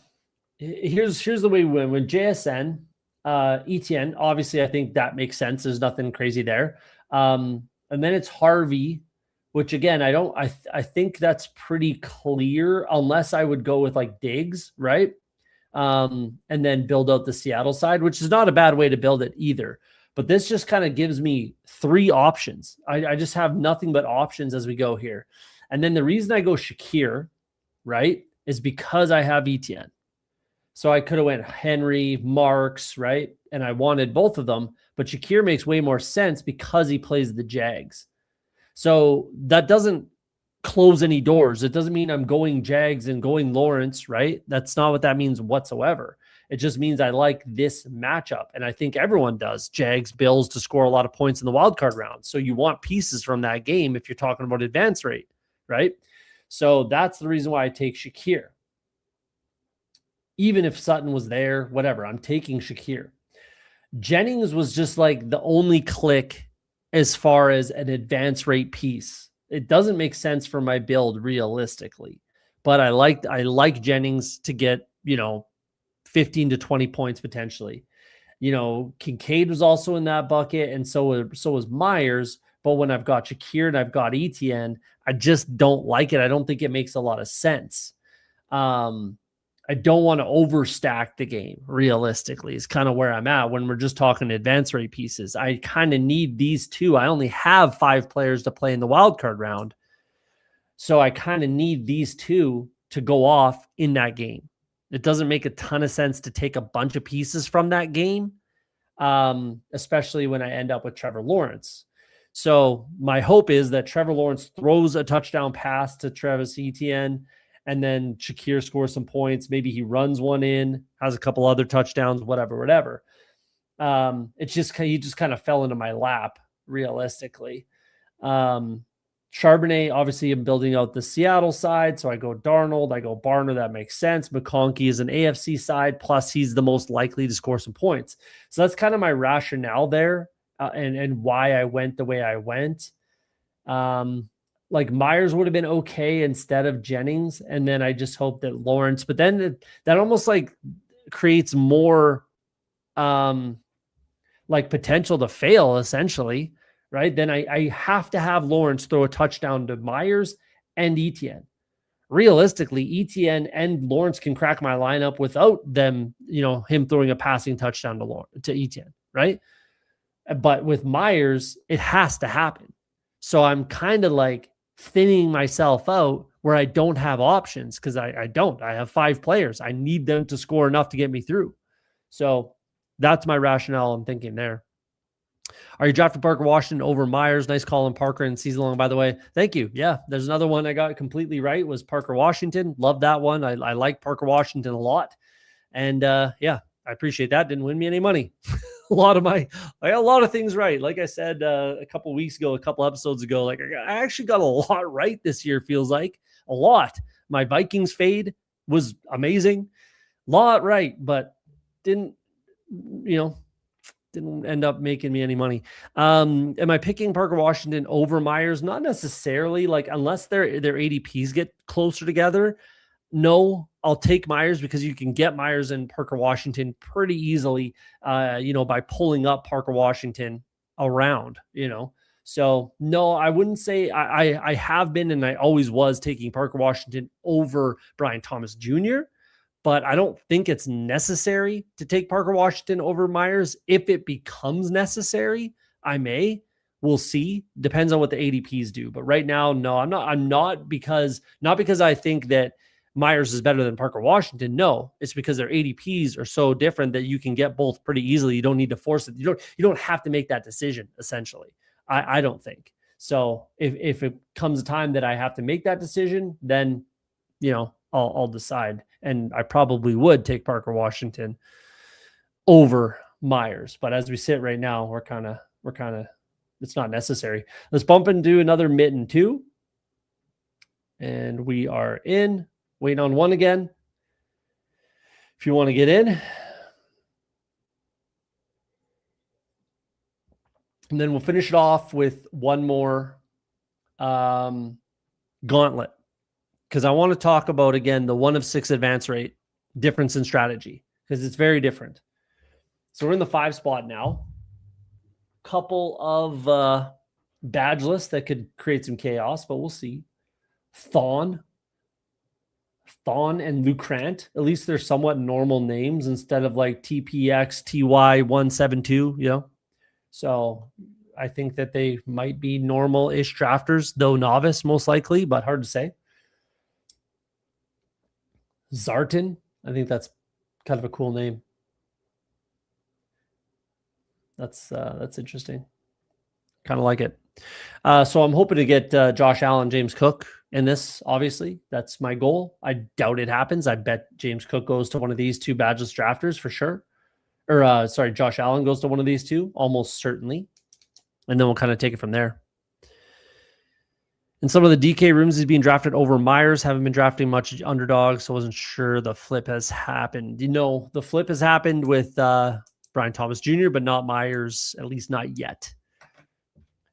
[SPEAKER 1] here's the way we win. When JSN, Etienne, obviously, I think that makes sense. There's nothing crazy there. And then it's Harvey, which, again, I think that's pretty clear, unless I would go with like Diggs, right? And then build out the Seattle side, which is not a bad way to build it either. But this just kind of gives me 3 options. I just have nothing but options as we go here. And then the reason I go Shakir, right, is because I have Etienne. So I could have went Henry, Marks, right? And I wanted both of them. But Shakir makes way more sense because he plays the Jags. So that doesn't close any doors. It doesn't mean I'm going Jags and going Lawrence, right? That's not what that means whatsoever. It just means I like this matchup. And I think everyone does. Jags, Bills to score a lot of points in the wildcard round. So you want pieces from that game if you're talking about advance rate, right? So that's the reason why I take Shakir. Even if Sutton was there, whatever, I'm taking Shakir. Jennings was just like the only click as far as an advance rate piece. It doesn't make sense for my build realistically, but I like Jennings to get, 15 to 20 points potentially. Kincaid was also in that bucket, and so was Myers. But when I've got Shakir and I've got Etienne, I just don't like it. I don't think it makes a lot of sense. I don't want to overstack the game realistically is kind of where I'm at when we're just talking advance rate pieces. I kind of need these 2. I only have 5 players to play in the wildcard round. So I kind of need these 2 to go off in that game. It doesn't make a ton of sense to take a bunch of pieces from that game, especially when I end up with Trevor Lawrence. So my hope is that Trevor Lawrence throws a touchdown pass to Travis Etienne, and then Shakir scores some points. Maybe he runs one in, has a couple other touchdowns, whatever. It's just, he just kind of fell into my lap realistically. Charbonnet, obviously I'm building out the Seattle side. So I go Darnold, I go Barner. That makes sense. McConkey is an AFC side. Plus he's the most likely to score some points. So that's kind of my rationale there and why I went the way I went. Like Myers would have been okay instead of Jennings. And then I just hope that Lawrence, but then that almost like creates more like potential to fail, essentially, right? Then I have to have Lawrence throw a touchdown to Myers and Etienne. Realistically, Etienne and Lawrence can crack my lineup without them, him throwing a passing touchdown to Etienne, right? But with Myers, it has to happen. So I'm kind of like thinning myself out where I don't have options because I don't. I have 5 players. I need them to score enough to get me through. So that's my rationale I'm thinking there. Are you drafting Parker Washington over Myers? Nice call on Parker and season long, by the way. Thank you. Yeah, there's another one I got completely right was Parker Washington. Love that one. I like Parker Washington a lot. And yeah, I appreciate that. Didn't win me any money. I got a lot of things right. Like I said a couple episodes ago, like I actually got a lot right this year, feels like. A lot. My Vikings fade was amazing. Lot right, but didn't end up making me any money. Am I picking Parker Washington over Myers? Not necessarily, like unless their ADPs get closer together. No, I'll take Myers because you can get Myers and Parker Washington pretty easily, by pulling up Parker Washington around, So no, I wouldn't say I have been, and I always was taking Parker Washington over Brian Thomas Jr., but I don't think it's necessary to take Parker Washington over Myers. If it becomes necessary, I may. We'll see. Depends on what the ADPs do. But right now, no, I'm not because I think that Myers is better than Parker Washington. No, it's because their ADPs are so different that you can get both pretty easily. You don't need to force it. You don't have to make that decision, essentially. I don't think. So if it comes a time that I have to make that decision, then, I'll decide. And I probably would take Parker Washington over Myers. But as we sit right now, we're kind of, it's not necessary. Let's bump into another mitten too. And we are in, waiting on one again. If you want to get in. And then we'll finish it off with one more gauntlet. Because I want to talk about, again, the 1 of 6 advance rate difference in strategy, because it's very different. So we're in the 5 spot now. Couple of badge lists that could create some chaos, but we'll see. Thon and Lucrant, at least they're somewhat normal names instead of like TPX, TY172, So I think that they might be normal-ish drafters, though novice most likely, but hard to say. Zartan, I think that's kind of a cool name. That's interesting. Kind of like it. So I'm hoping to get Josh Allen, James Cook in this, obviously. That's my goal. I doubt it happens. I bet James Cook goes to one of these 2 badgeless drafters for sure. Or, Josh Allen goes to one of these 2, almost certainly. And then we'll kind of take it from there. In some of the DK rooms, he's being drafted over Myers. Haven't been drafting much underdog, so I wasn't sure the flip has happened. The flip has happened with Brian Thomas Jr., but not Myers, at least not yet.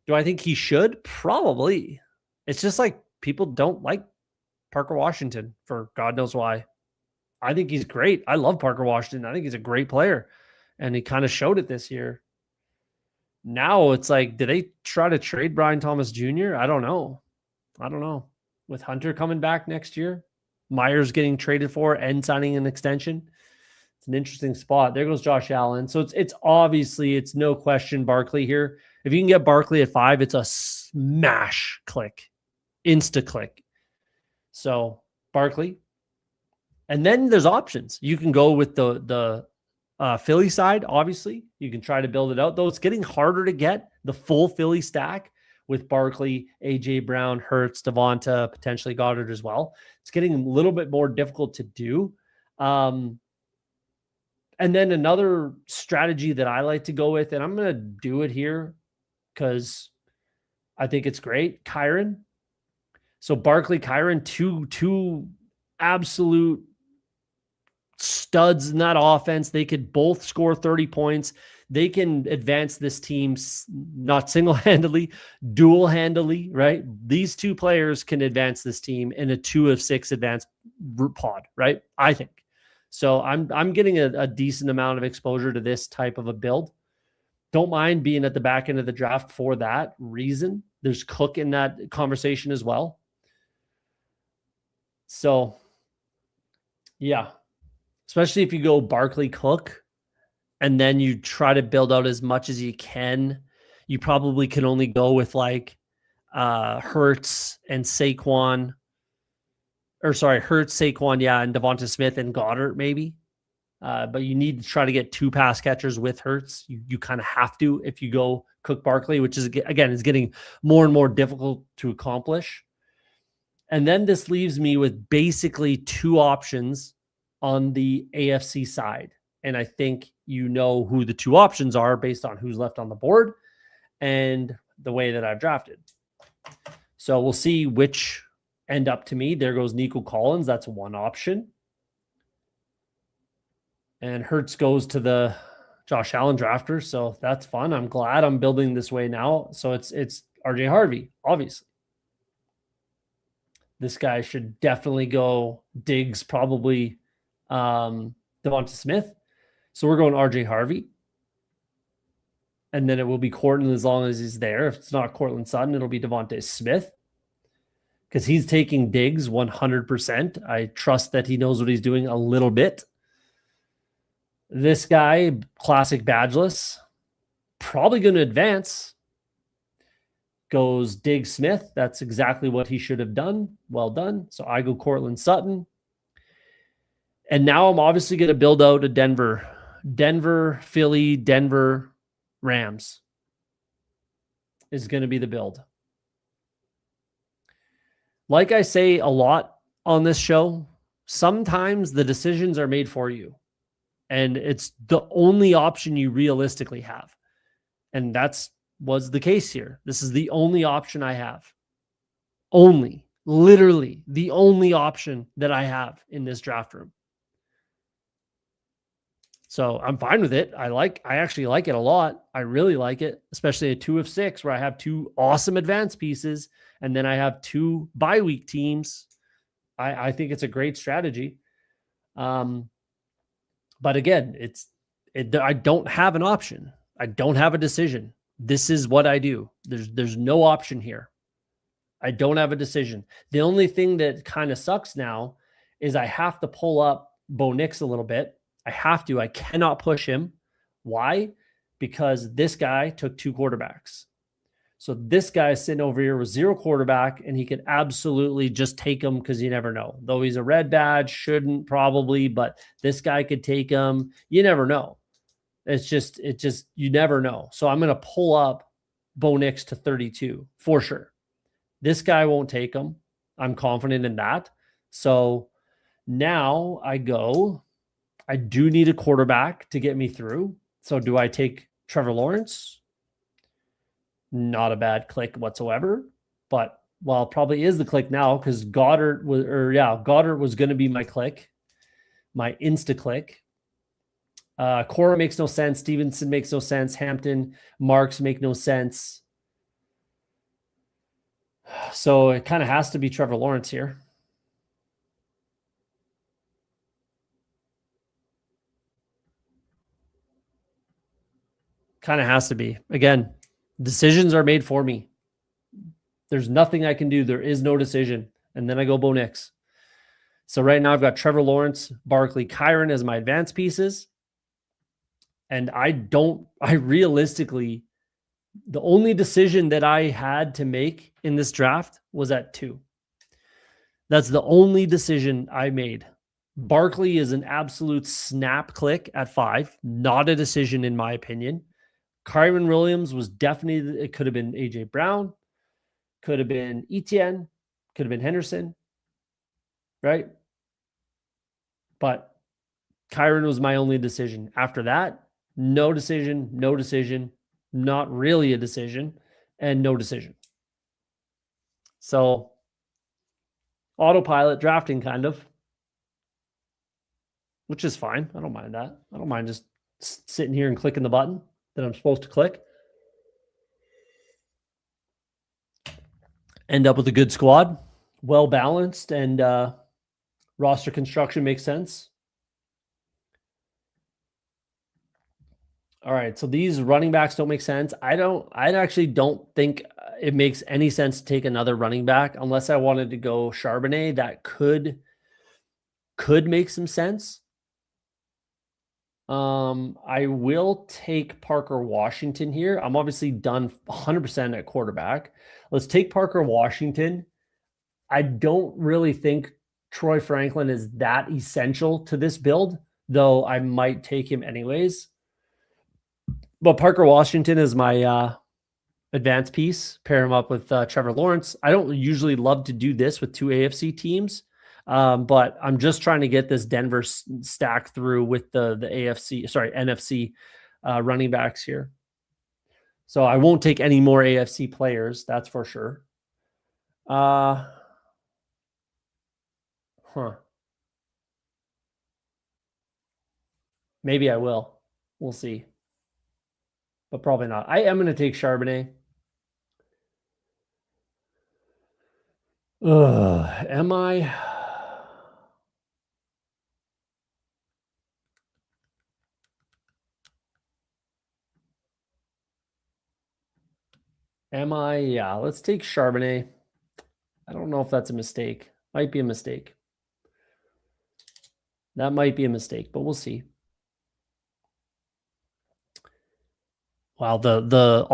[SPEAKER 1] Do I think he should? Probably. It's just like people don't like Parker Washington for God knows why. I think he's great. I love Parker Washington. I think he's a great player, and he kind of showed it this year. Now it's like, did they try to trade Brian Thomas Jr.? I don't know. With Hunter coming back next year, Myers getting traded for and signing an extension. It's an interesting spot. There goes Josh Allen. So it's obviously, it's no question Barkley here. If you can get Barkley at 5, it's a smash click, insta click. So Barkley. And then there's options. You can go with the Philly side, obviously. You can try to build it out, though it's getting harder to get the full Philly stack with Barkley, A.J. Brown, Hurts, Devonta, potentially Goddard as well. It's getting a little bit more difficult to do. And then another strategy that I like to go with, and I'm going to do it here because I think it's great, Kyron. So Barkley, Kyron, two absolute studs in that offense. They could both score 30 points. They can advance this team not single-handedly, dual-handedly, right? These 2 players can advance this team in a 2 of 6 advanced pod, right? I think. So I'm getting a decent amount of exposure to this type of a build. Don't mind being at the back end of the draft for that reason. There's Cook in that conversation as well. So, yeah, especially if you go Barkley Cook and then you try to build out as much as you can. You probably can only go with like Hurts and Saquon. Or sorry, Hurts, Saquon, yeah, and Devonta Smith and Goddard maybe. But you need to try to get 2 pass catchers with Hurts. You kind of have to if you go Cook Barkley, which is, again, is getting more and more difficult to accomplish. And then this leaves me with basically 2 options on the AFC side. And I think you know who the 2 options are based on who's left on the board and the way that I've drafted. So we'll see which end up to me. There goes Nico Collins. That's one option. And Hurts goes to the Josh Allen drafter. So that's fun. I'm glad I'm building this way now. So it's RJ Harvey, obviously. This guy should definitely go Diggs, probably Devonta Smith. So we're going RJ Harvey. And then it will be Courtland as long as he's there. If it's not Courtland Sutton, it'll be Devonta Smith. Because he's taking Diggs 100%. I trust that he knows what he's doing a little bit. This guy, classic badgeless, probably going to advance. Goes Diggs Smith. That's exactly what he should have done. Well done. So I go Courtland Sutton. And now I'm obviously going to build out a Denver, Philly, Denver, Rams is going to be the build. Like I say a lot on this show, sometimes the decisions are made for you. And it's the only option you realistically have. And was the case here. This is the only option I have. Literally the only option that I have in this draft room. So I'm fine with it. I actually like it a lot. I really like it, especially a 2 of 6 where I have 2 awesome advanced pieces. And then I have 2 bye week teams. I think it's a great strategy. But again, I don't have an option. I don't have a decision. This is what I do. There's no option here. I don't have a decision. The only thing that kind of sucks now is I have to pull up Bo Nix a little bit. I have to. I cannot push him. Why? Because this guy took 2 quarterbacks. So this guy is sitting over here with 0 quarterback, and he could absolutely just take him because you never know. Though he's a red badge, shouldn't probably, but this guy could take him. You never know. It's just you never know. So I'm going to pull up Bo Nix to 32 for sure. This guy won't take him. I'm confident in that. So now I do need a quarterback to get me through. So do I take Trevor Lawrence? Not a bad click whatsoever, but probably is the click now because Goddard was going to be my click, my insta click. Cora makes no sense. Stevenson makes no sense. Hampton, Marks make no sense. So it kind of has to be Trevor Lawrence here. Kind of has to be. Again, decisions are made for me. There's nothing I can do. There is no decision. And then I go Bo Nix. So right now I've got Trevor Lawrence, Barkley, Kyron as my advanced pieces. And I realistically, the only decision that I had to make in this draft was at 2. That's the only decision I made. Barkley is an absolute snap click at 5. Not a decision in my opinion. Kyron Williams was definitely, it could have been AJ Brown, could have been Etienne, could have been Henderson, right? But Kyron was my only decision. After that, no decision, not really a decision, and no decision. So autopilot drafting kind of, which is fine. I don't mind that. I don't mind just sitting here and clicking the button that I'm supposed to click. End up with a good squad, well balanced, and roster construction makes sense. All right, so these running backs don't make sense. I actually don't think it makes any sense to take another running back unless I wanted to go Charbonnet. That could make some sense. I will take Parker Washington here. I'm obviously done 100% at quarterback. Let's take Parker Washington. I don't really think Troy Franklin is that essential to this build, though I might take him anyways. But Parker Washington is my advanced piece. Pair him up with Trevor Lawrence. I don't usually love to do this with two AFC teams, but I'm just trying to get this Denver stack through with the NFC running backs here. So I won't take any more AFC players, that's for sure. Maybe I will. We'll see. But probably not. I am going to take Charbonnet. Am I? Am I? Yeah, let's take Charbonnet. I don't know if that's a mistake. Might be a mistake. That might be a mistake, but we'll see. Wow, the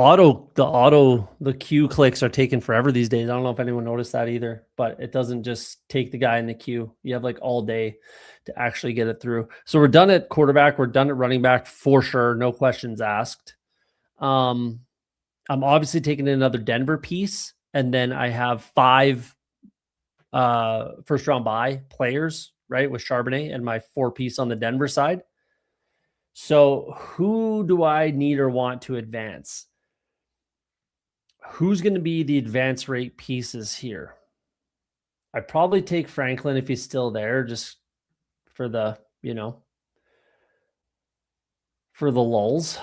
[SPEAKER 1] queue clicks are taking forever these days. I don't know if anyone noticed that either, but it doesn't just take the guy in the queue. You have like all day to actually get it through. So we're done at quarterback. We're done at running back for sure. No questions asked. I'm obviously taking another Denver piece, and then I have 5 first round bye players, right, with Charbonnet and my 4 piece on the Denver side. So who do I need or want to advance? Who's going to be the advance rate pieces here? I'd probably take Franklin if he's still there, just for the, for the lulls.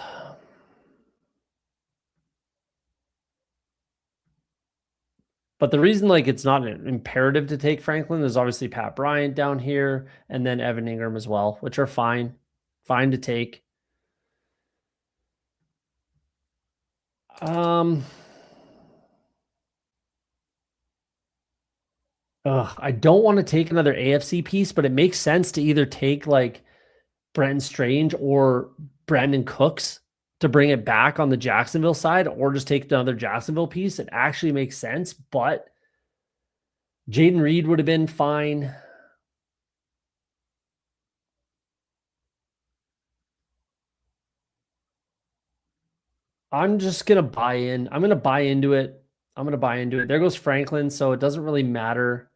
[SPEAKER 1] But the reason it's not an imperative to take Franklin is obviously Pat Bryant down here and then Evan Ingram as well, which are fine to take. I don't want to take another AFC piece, but it makes sense to either take Brenton Strange or Brandon Cooks to bring it back on the Jacksonville side, or just take another Jacksonville piece. It actually makes sense, but Jaden Reed would have been fine. I'm just going to buy in. I'm going to buy into it. There goes Franklin, so it doesn't really matter.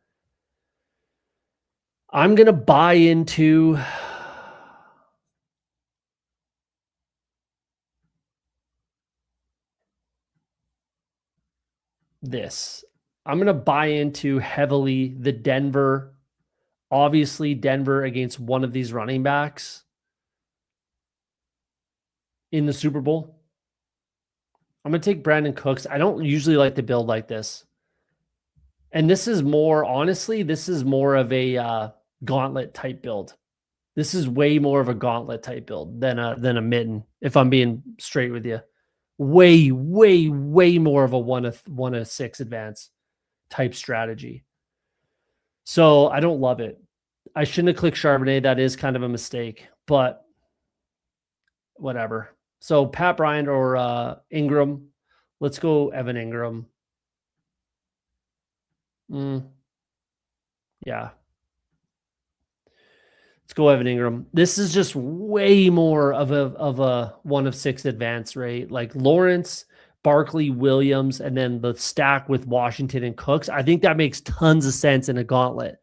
[SPEAKER 1] I'm going to buy into this. I'm going to buy into heavily the Denver. Obviously, Denver against one of these running backs in the Super Bowl. I'm going to take Brandon Cooks. I don't usually like to build like this. And this is more, honestly, this is more of a gauntlet type build. This is way more of a gauntlet type build than a mitten, if I'm being straight with you. Way more of a 1 of 6 advance type strategy. So I don't love it. I shouldn't have clicked Charbonnet. That is kind of a mistake, but whatever. So Pat Bryant or Ingram. Let's go Evan Ingram. Yeah. Let's go Evan Ingram. This is just way more of a 1 of 6 advance rate. Like Lawrence, Barkley, Williams, and then the stack with Washington and Cooks. I think that makes tons of sense in a gauntlet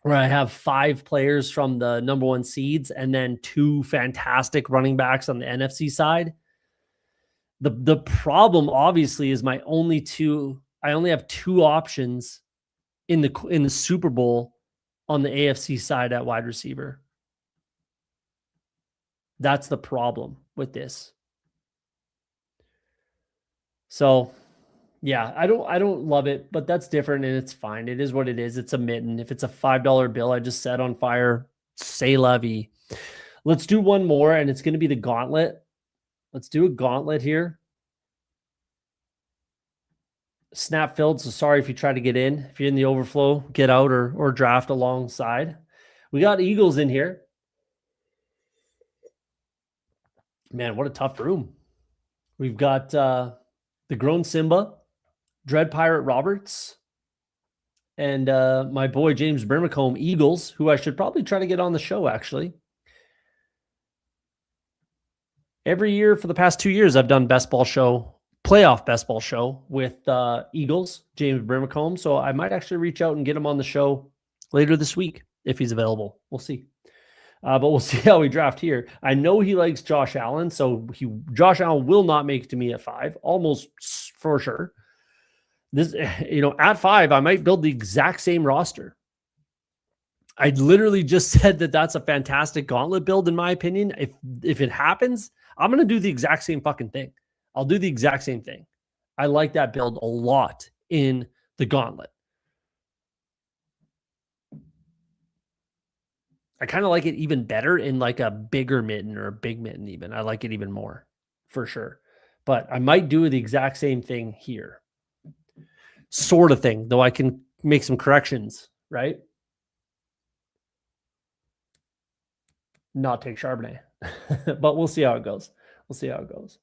[SPEAKER 1] where I have 5 players from the number 1 seeds and then 2 fantastic running backs on the NFC side. The problem obviously is I only have 2 options in the Super Bowl on the AFC side at wide receiver. That's the problem with this. So yeah, I don't love it, but that's different and it's fine. It is what it is. It's a mitten. If it's a $5 bill I just set on fire, say la vie. Let's do one more, and it's going to be the gauntlet. Let's do a gauntlet here. Snap filled, so sorry if you try to get in. If you're in the overflow, get out or draft alongside. We got Eagles in here. Man, what a tough room. We've got the Grown Simba, Dread Pirate Roberts, and my boy James Brimacombe, Eagles, who I should probably try to get on the show, actually. Every year for the past 2 years, I've done best ball show, playoff best ball show with Eagles, James Brimacombe. So I might actually reach out and get him on the show later this week if he's available. We'll see. But we'll see how we draft here. I know he likes Josh Allen, so Josh Allen will not make it to me at 5, almost for sure. This, at 5, I might build the exact same roster. I literally just said that that's a fantastic gauntlet build, in my opinion. If it happens, I'm going to do the exact same fucking thing. I'll do the exact same thing. I like that build a lot in the gauntlet. I kind of like it even better in like a bigger mitten or a big mitten even. I like it even more, for sure. But I might do the exact same thing here. Sort of thing, though I can make some corrections, right? Not take Charbonnet. But we'll see how it goes. We'll see how it goes.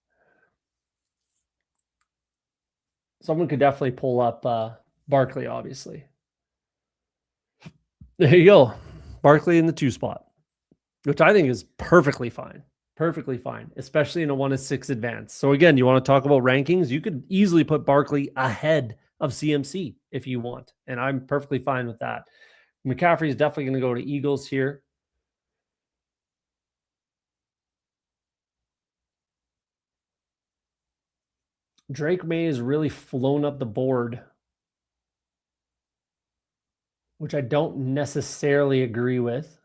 [SPEAKER 1] Someone could definitely pull up Barkley, obviously. There you go. Barkley in the 2 spot, which I think is perfectly fine. Perfectly fine, especially in a 1-6 advance. So again, you want to talk about rankings? You could easily put Barkley ahead of CMC if you want, and I'm perfectly fine with that. McCaffrey is definitely going to go to Eagles here. Drake May has really flown up the board, which I don't necessarily agree with.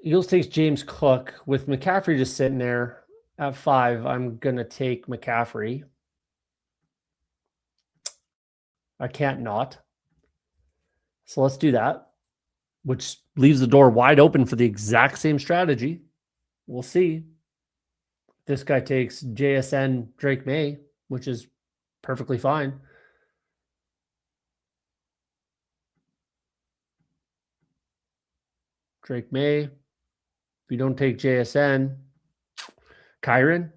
[SPEAKER 1] Eagles takes James Cook. With McCaffrey just sitting there at 5, I'm going to take McCaffrey. I can't not. So let's do that, which leaves the door wide open for the exact same strategy. We'll see. This guy takes JSN Drake May, which is perfectly fine. Drake May. If you don't take JSN, Kyron.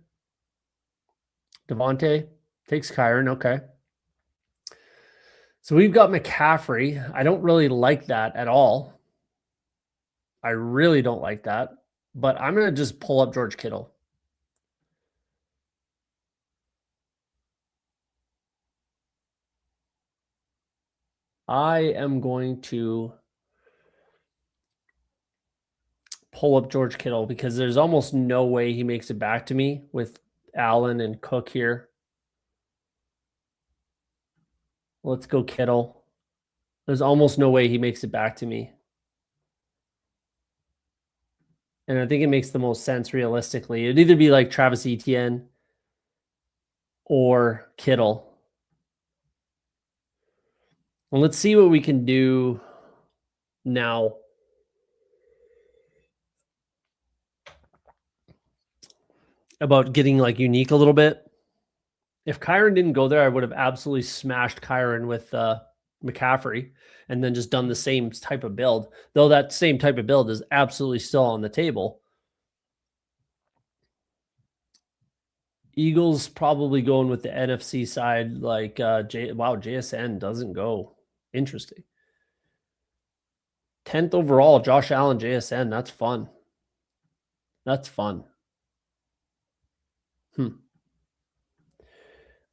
[SPEAKER 1] Devontae takes Kyron. Okay. So we've got McCaffrey. I don't really like that at all. I really don't like that. But I'm going to just pull up George Kittle. I am going to pull up George Kittle because there's almost no way he makes it back to me with Allen and Cook here. Let's go Kittle. There's almost no way he makes it back to me. And I think it makes the most sense realistically. It'd either be like Travis Etienne or Kittle. Well, let's see what we can do now. About getting like unique a little bit. If Kyron didn't go there, I would have absolutely smashed Kyron with McCaffrey and then just done the same type of build. Though that same type of build is absolutely still on the table. Eagles probably going with the NFC side, like JSN doesn't go. Interesting. 10th overall, Josh Allen, JSN. That's fun. That's fun.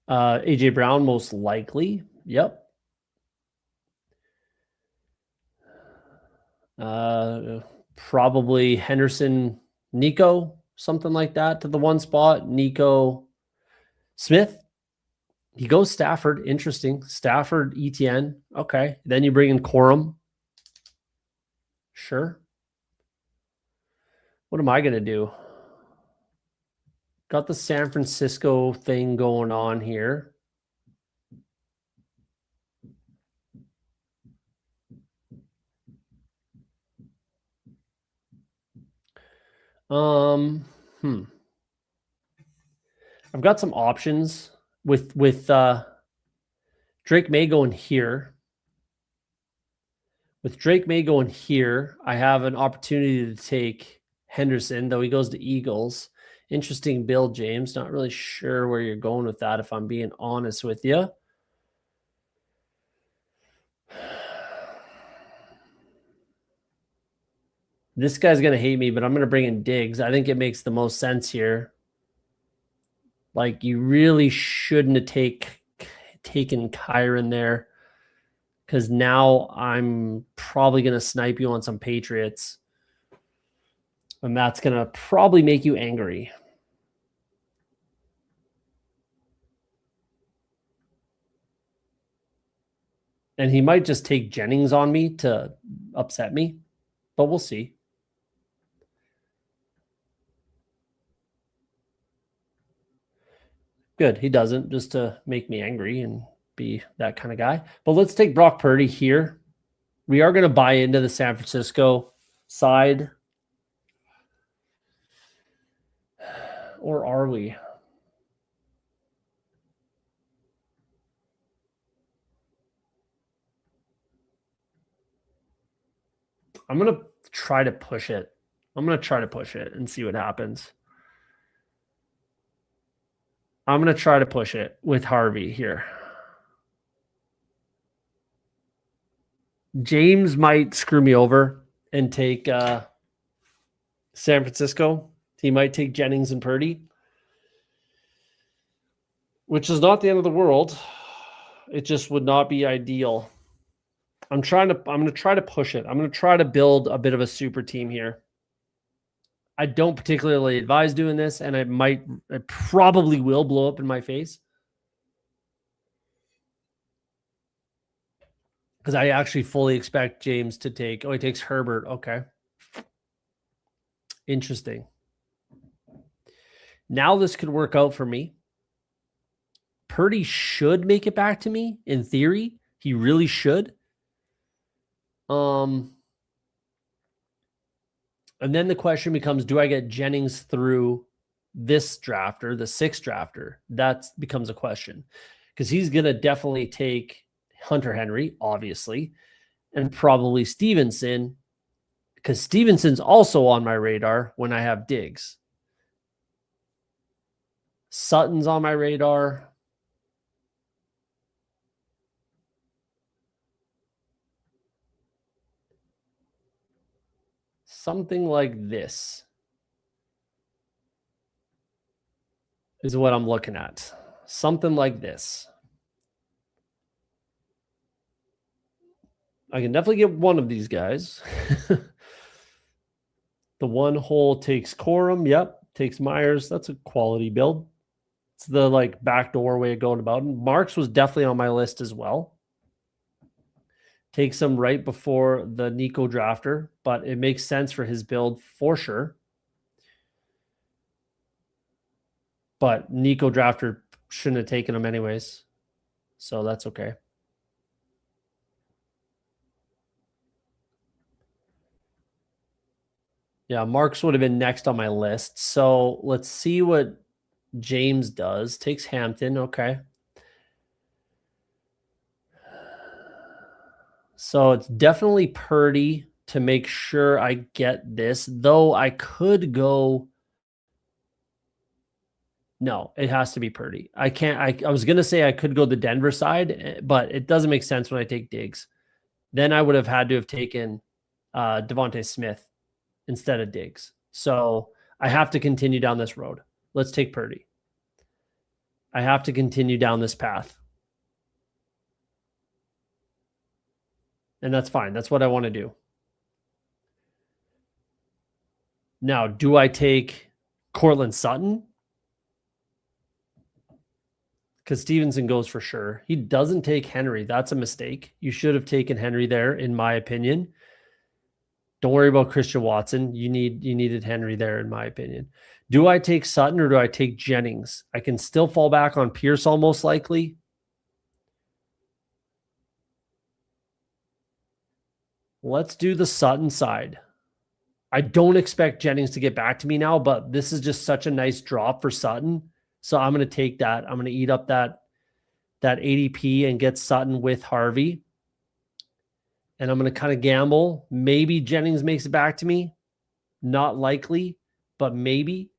[SPEAKER 1] AJ Brown, most likely. Yep. Probably Henderson, Nico, something like that to the 1 spot. Nico Smith. He goes Stafford. Interesting. Stafford, Etienne. Okay. Then you bring in Corum. Sure. What am I going to do? Got the San Francisco thing going on here. I've got some options with Drake May going here. With Drake May going here, I have an opportunity to take Henderson, though he goes to Eagles. Interesting build, James. Not really sure where you're going with that, if I'm being honest with you. This guy's going to hate me, but I'm going to bring in Diggs. I think it makes the most sense here. Like, you really shouldn't have taken Kyron there, because now I'm probably going to snipe you on some Patriots. And that's going to probably make you angry. And he might just take Jennings on me to upset me, but we'll see. Good. He doesn't, just to make me angry and be that kind of guy. But let's take Brock Purdy here. We are going to buy into the San Francisco side. Or are we? I'm going to try to push it. I'm going to try to push it and see what happens. I'm going to try to push it with Harvey here. James might screw me over and take San Francisco. He might take Jennings and Purdy, which is not the end of the world. It just would not be ideal. I'm going to try to push it. I'm going to try to build a bit of a super team here. I don't particularly advise doing this, and I probably will blow up in my face, because I actually fully expect James to take, he takes Herbert. Okay. Interesting. Now this could work out for me. Purdy should make it back to me in theory. He really should. And then the question becomes, do I get Jennings through this drafter, the 6th drafter? That becomes a question, because he's going to definitely take Hunter Henry, obviously, and probably Stevenson, because Stevenson's also on my radar when I have Diggs. Sutton's on my radar. Something like this is what I'm looking at. Something like this. I can definitely get one of these guys. The one hole takes Corum. Yep. Takes Myers. That's a quality build. It's the like backdoor way of going about it. Marks was definitely on my list as well. Takes him right before the Nico drafter, but it makes sense for his build for sure. But Nico drafter shouldn't have taken him anyways, so that's okay. Yeah, Marks would have been next on my list. So let's see what James does. Takes Hampton. Okay. So it's definitely Purdy to make sure I get this, though I could go. No, it has to be Purdy. I can't. I was going to say I could go the Denver side, but it doesn't make sense when I take Diggs. Then I would have had to have taken Devontae Smith instead of Diggs. So I have to continue down this road. Let's take Purdy. I have to continue down this path. And that's fine. That's what I want to do. Now, do I take Cortland Sutton? Because Stevenson goes for sure. He doesn't take Henry. That's a mistake. You should have taken Henry there, in my opinion. Don't worry about Christian Watson. You needed Henry there, in my opinion. Do I take Sutton or do I take Jennings? I can still fall back on Pearsall most likely. Let's do the Sutton side. I don't expect Jennings to get back to me now, but this is just such a nice drop for Sutton. So I'm going to take that. I'm going to eat up that ADP and get Sutton with Harvey. And I'm going to kind of gamble. Maybe Jennings makes it back to me. Not likely, but maybe.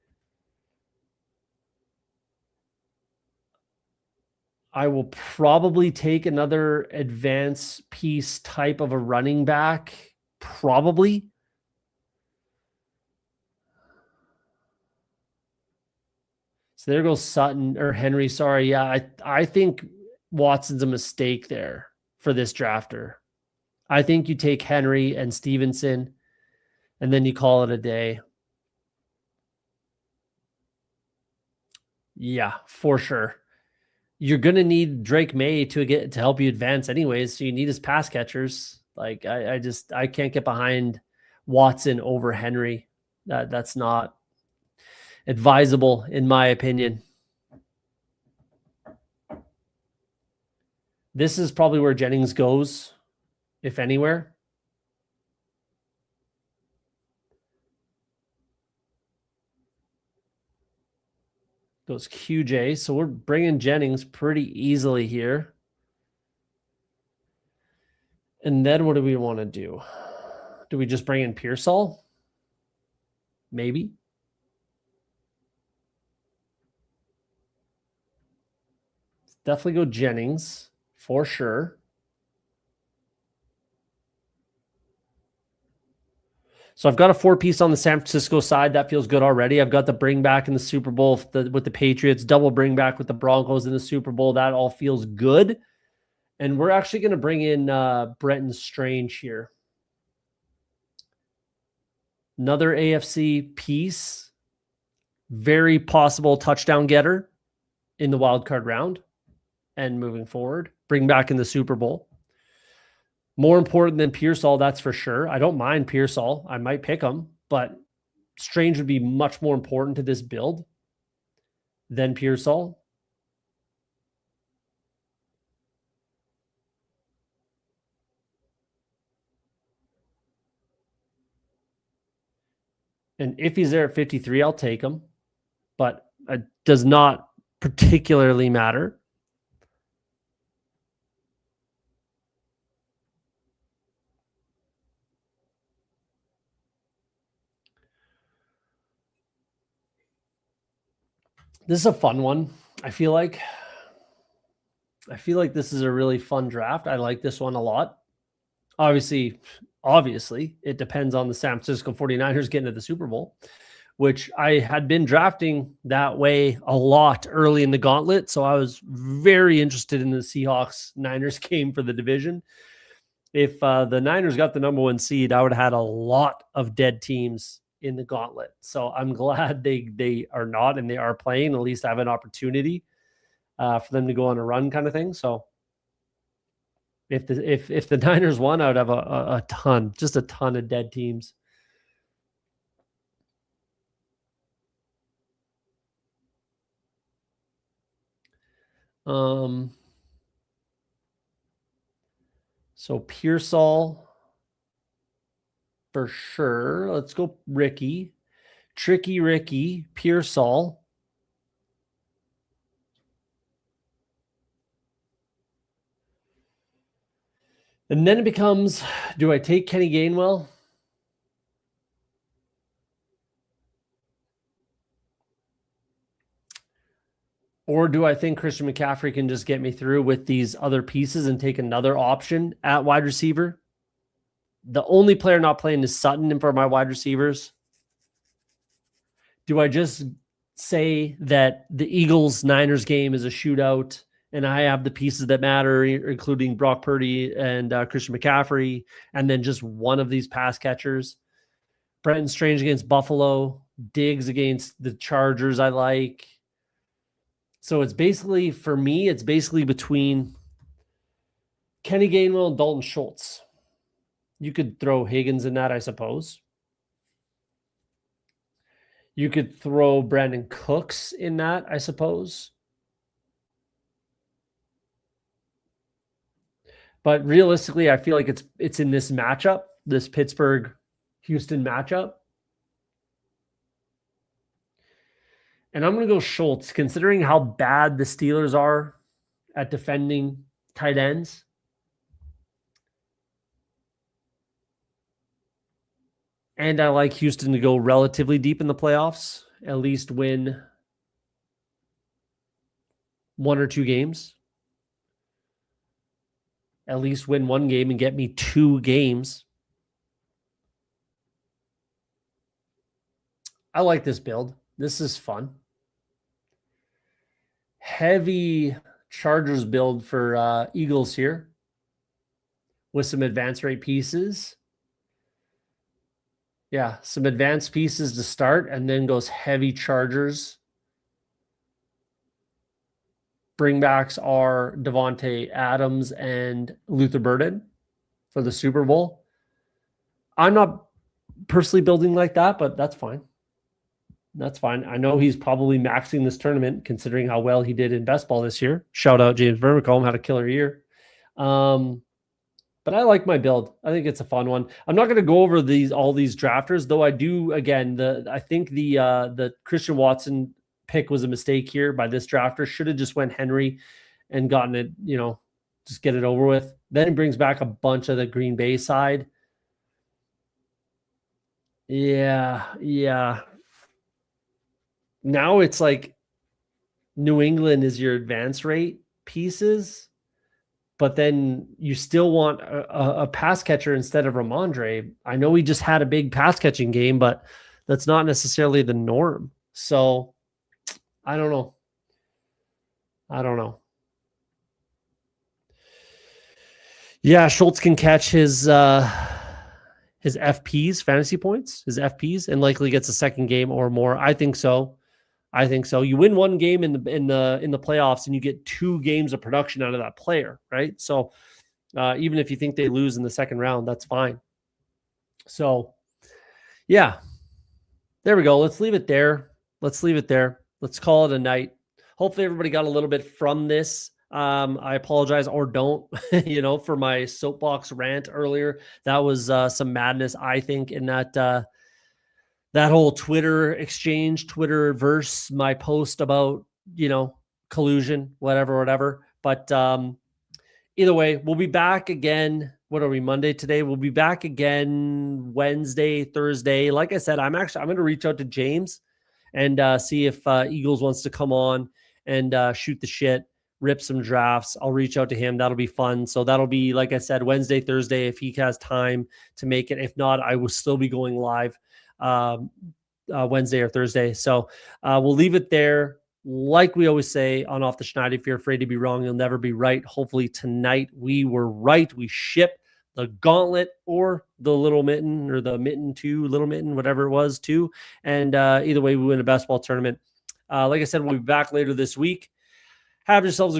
[SPEAKER 1] I will probably take another advance piece type of a running back. Probably. So there goes Sutton or Henry. Sorry. Yeah, I think Watson's a mistake there for this drafter. I think you take Henry and Stevenson, and then you call it a day. Yeah, for sure. You're going to need Drake May to help you advance anyways. So you need his pass catchers. Like I can't get behind Watson over Henry. That's not advisable in my opinion. This is probably where Jennings goes, if anywhere. Goes QJ. So we're bringing Jennings pretty easily here. And then what do we want to do? Do we just bring in Pearsall? Maybe. Definitely go Jennings for sure. So I've got a 4-piece on the San Francisco side. That feels good already. I've got the bring back in the Super Bowl with the Patriots, double bring back with the Broncos in the Super Bowl. That all feels good. And we're actually going to bring in Brenton Strange here. Another AFC piece. Very possible touchdown getter in the wild card round and moving forward. Bring back in the Super Bowl. More important than Pearsall, that's for sure. I don't mind Pearsall. I might pick him, but Strange would be much more important to this build than Pearsall. And if he's there at 53, I'll take him, but it does not particularly matter. This is a fun one. I feel like this is a really fun draft. I like this one a lot. Obviously, it depends on the San Francisco 49ers getting to the Super Bowl, which I had been drafting that way a lot early in the gauntlet. So I was very interested in the Seahawks-Niners game for the division. If the Niners got the number 1 seed, I would have had a lot of dead teams in the gauntlet. So I'm glad they are not, and they are playing. At least I have an opportunity for them to go on a run kind of thing. So if the Niners won, I would have a ton of dead teams. So Pearsall for sure. Let's go Ricky. Tricky Ricky, Pearsall. And then it becomes, do I take Kenny Gainwell? Or do I think Christian McCaffrey can just get me through with these other pieces and take another option at wide receiver? The only player not playing is Sutton for my wide receivers. Do I just say that the Eagles-Niners game is a shootout and I have the pieces that matter, including Brock Purdy and Christian McCaffrey, and then just one of these pass catchers? Brenton Strange against Buffalo, Diggs against the Chargers I like. So it's basically, for me, it's basically between Kenny Gainwell and Dalton Schultz. You could throw Higgins in that, I suppose. You could throw Brandon Cooks in that, I suppose. But realistically, I feel like it's in this matchup, this Pittsburgh-Houston matchup, And I'm going to go Schultz, considering how bad the Steelers are at defending tight ends. And I like Houston to go relatively deep in the playoffs, at least win 1 or 2 games. At least win 1 game and get me 2 games. I like this build. This is fun. Heavy Chargers build for Eagles here with some advance rate pieces. Yeah, some advanced pieces to start, and then goes heavy Chargers. Bringbacks are Devontae Adams and Luther Burden for the Super Bowl. I'm not personally building like that, but that's fine. That's fine. I know he's probably maxing this tournament considering how well he did in best ball this year. Shout out James Vermicombe, had a killer year. But I like my build. I think it's a fun one. I'm not going to go over all these drafters, though. I do again. I think the Christian Watson pick was a mistake here by this drafter. Should have just went Henry and gotten it. Just get it over with. Then it brings back a bunch of the Green Bay side. Yeah. Now it's like New England is your advance rate pieces, but then you still want a pass catcher instead of Ramondre. I know he just had a big pass catching game, but that's not necessarily the norm. So I don't know. Yeah, Schultz can catch his FPs, fantasy points, his FPs, and likely gets a second game or more. I think so. You win 1 game in the playoffs, and you get 2 games of production out of that player, right? So even if you think they lose in the second round, that's fine. So yeah, there we go. Let's leave it there. Let's call it a night. Hopefully everybody got a little bit from this. I apologize or don't, for my soapbox rant earlier. That was some madness, I think, in that whole Twitter exchange, Twitterverse, my post about, collusion, whatever. But either way, we'll be back again. What are we, Monday today? We'll be back again Wednesday, Thursday. Like I said, I'm going to reach out to James and see if Eagles wants to come on and shoot the shit, rip some drafts. I'll reach out to him. That'll be fun. So that'll be, like I said, Wednesday, Thursday, if he has time to make it. If not, I will still be going live Wednesday or Thursday. So we'll leave it there. Like we always say on Off the Schneid, if you're afraid to be wrong, you'll never be right. Hopefully tonight we were right. We shipped the gauntlet or the little mitten or the mitten 2, little mitten, whatever it was, 2. And either way, we win a best ball tournament. Like I said, we'll be back later this week. Have yourselves a great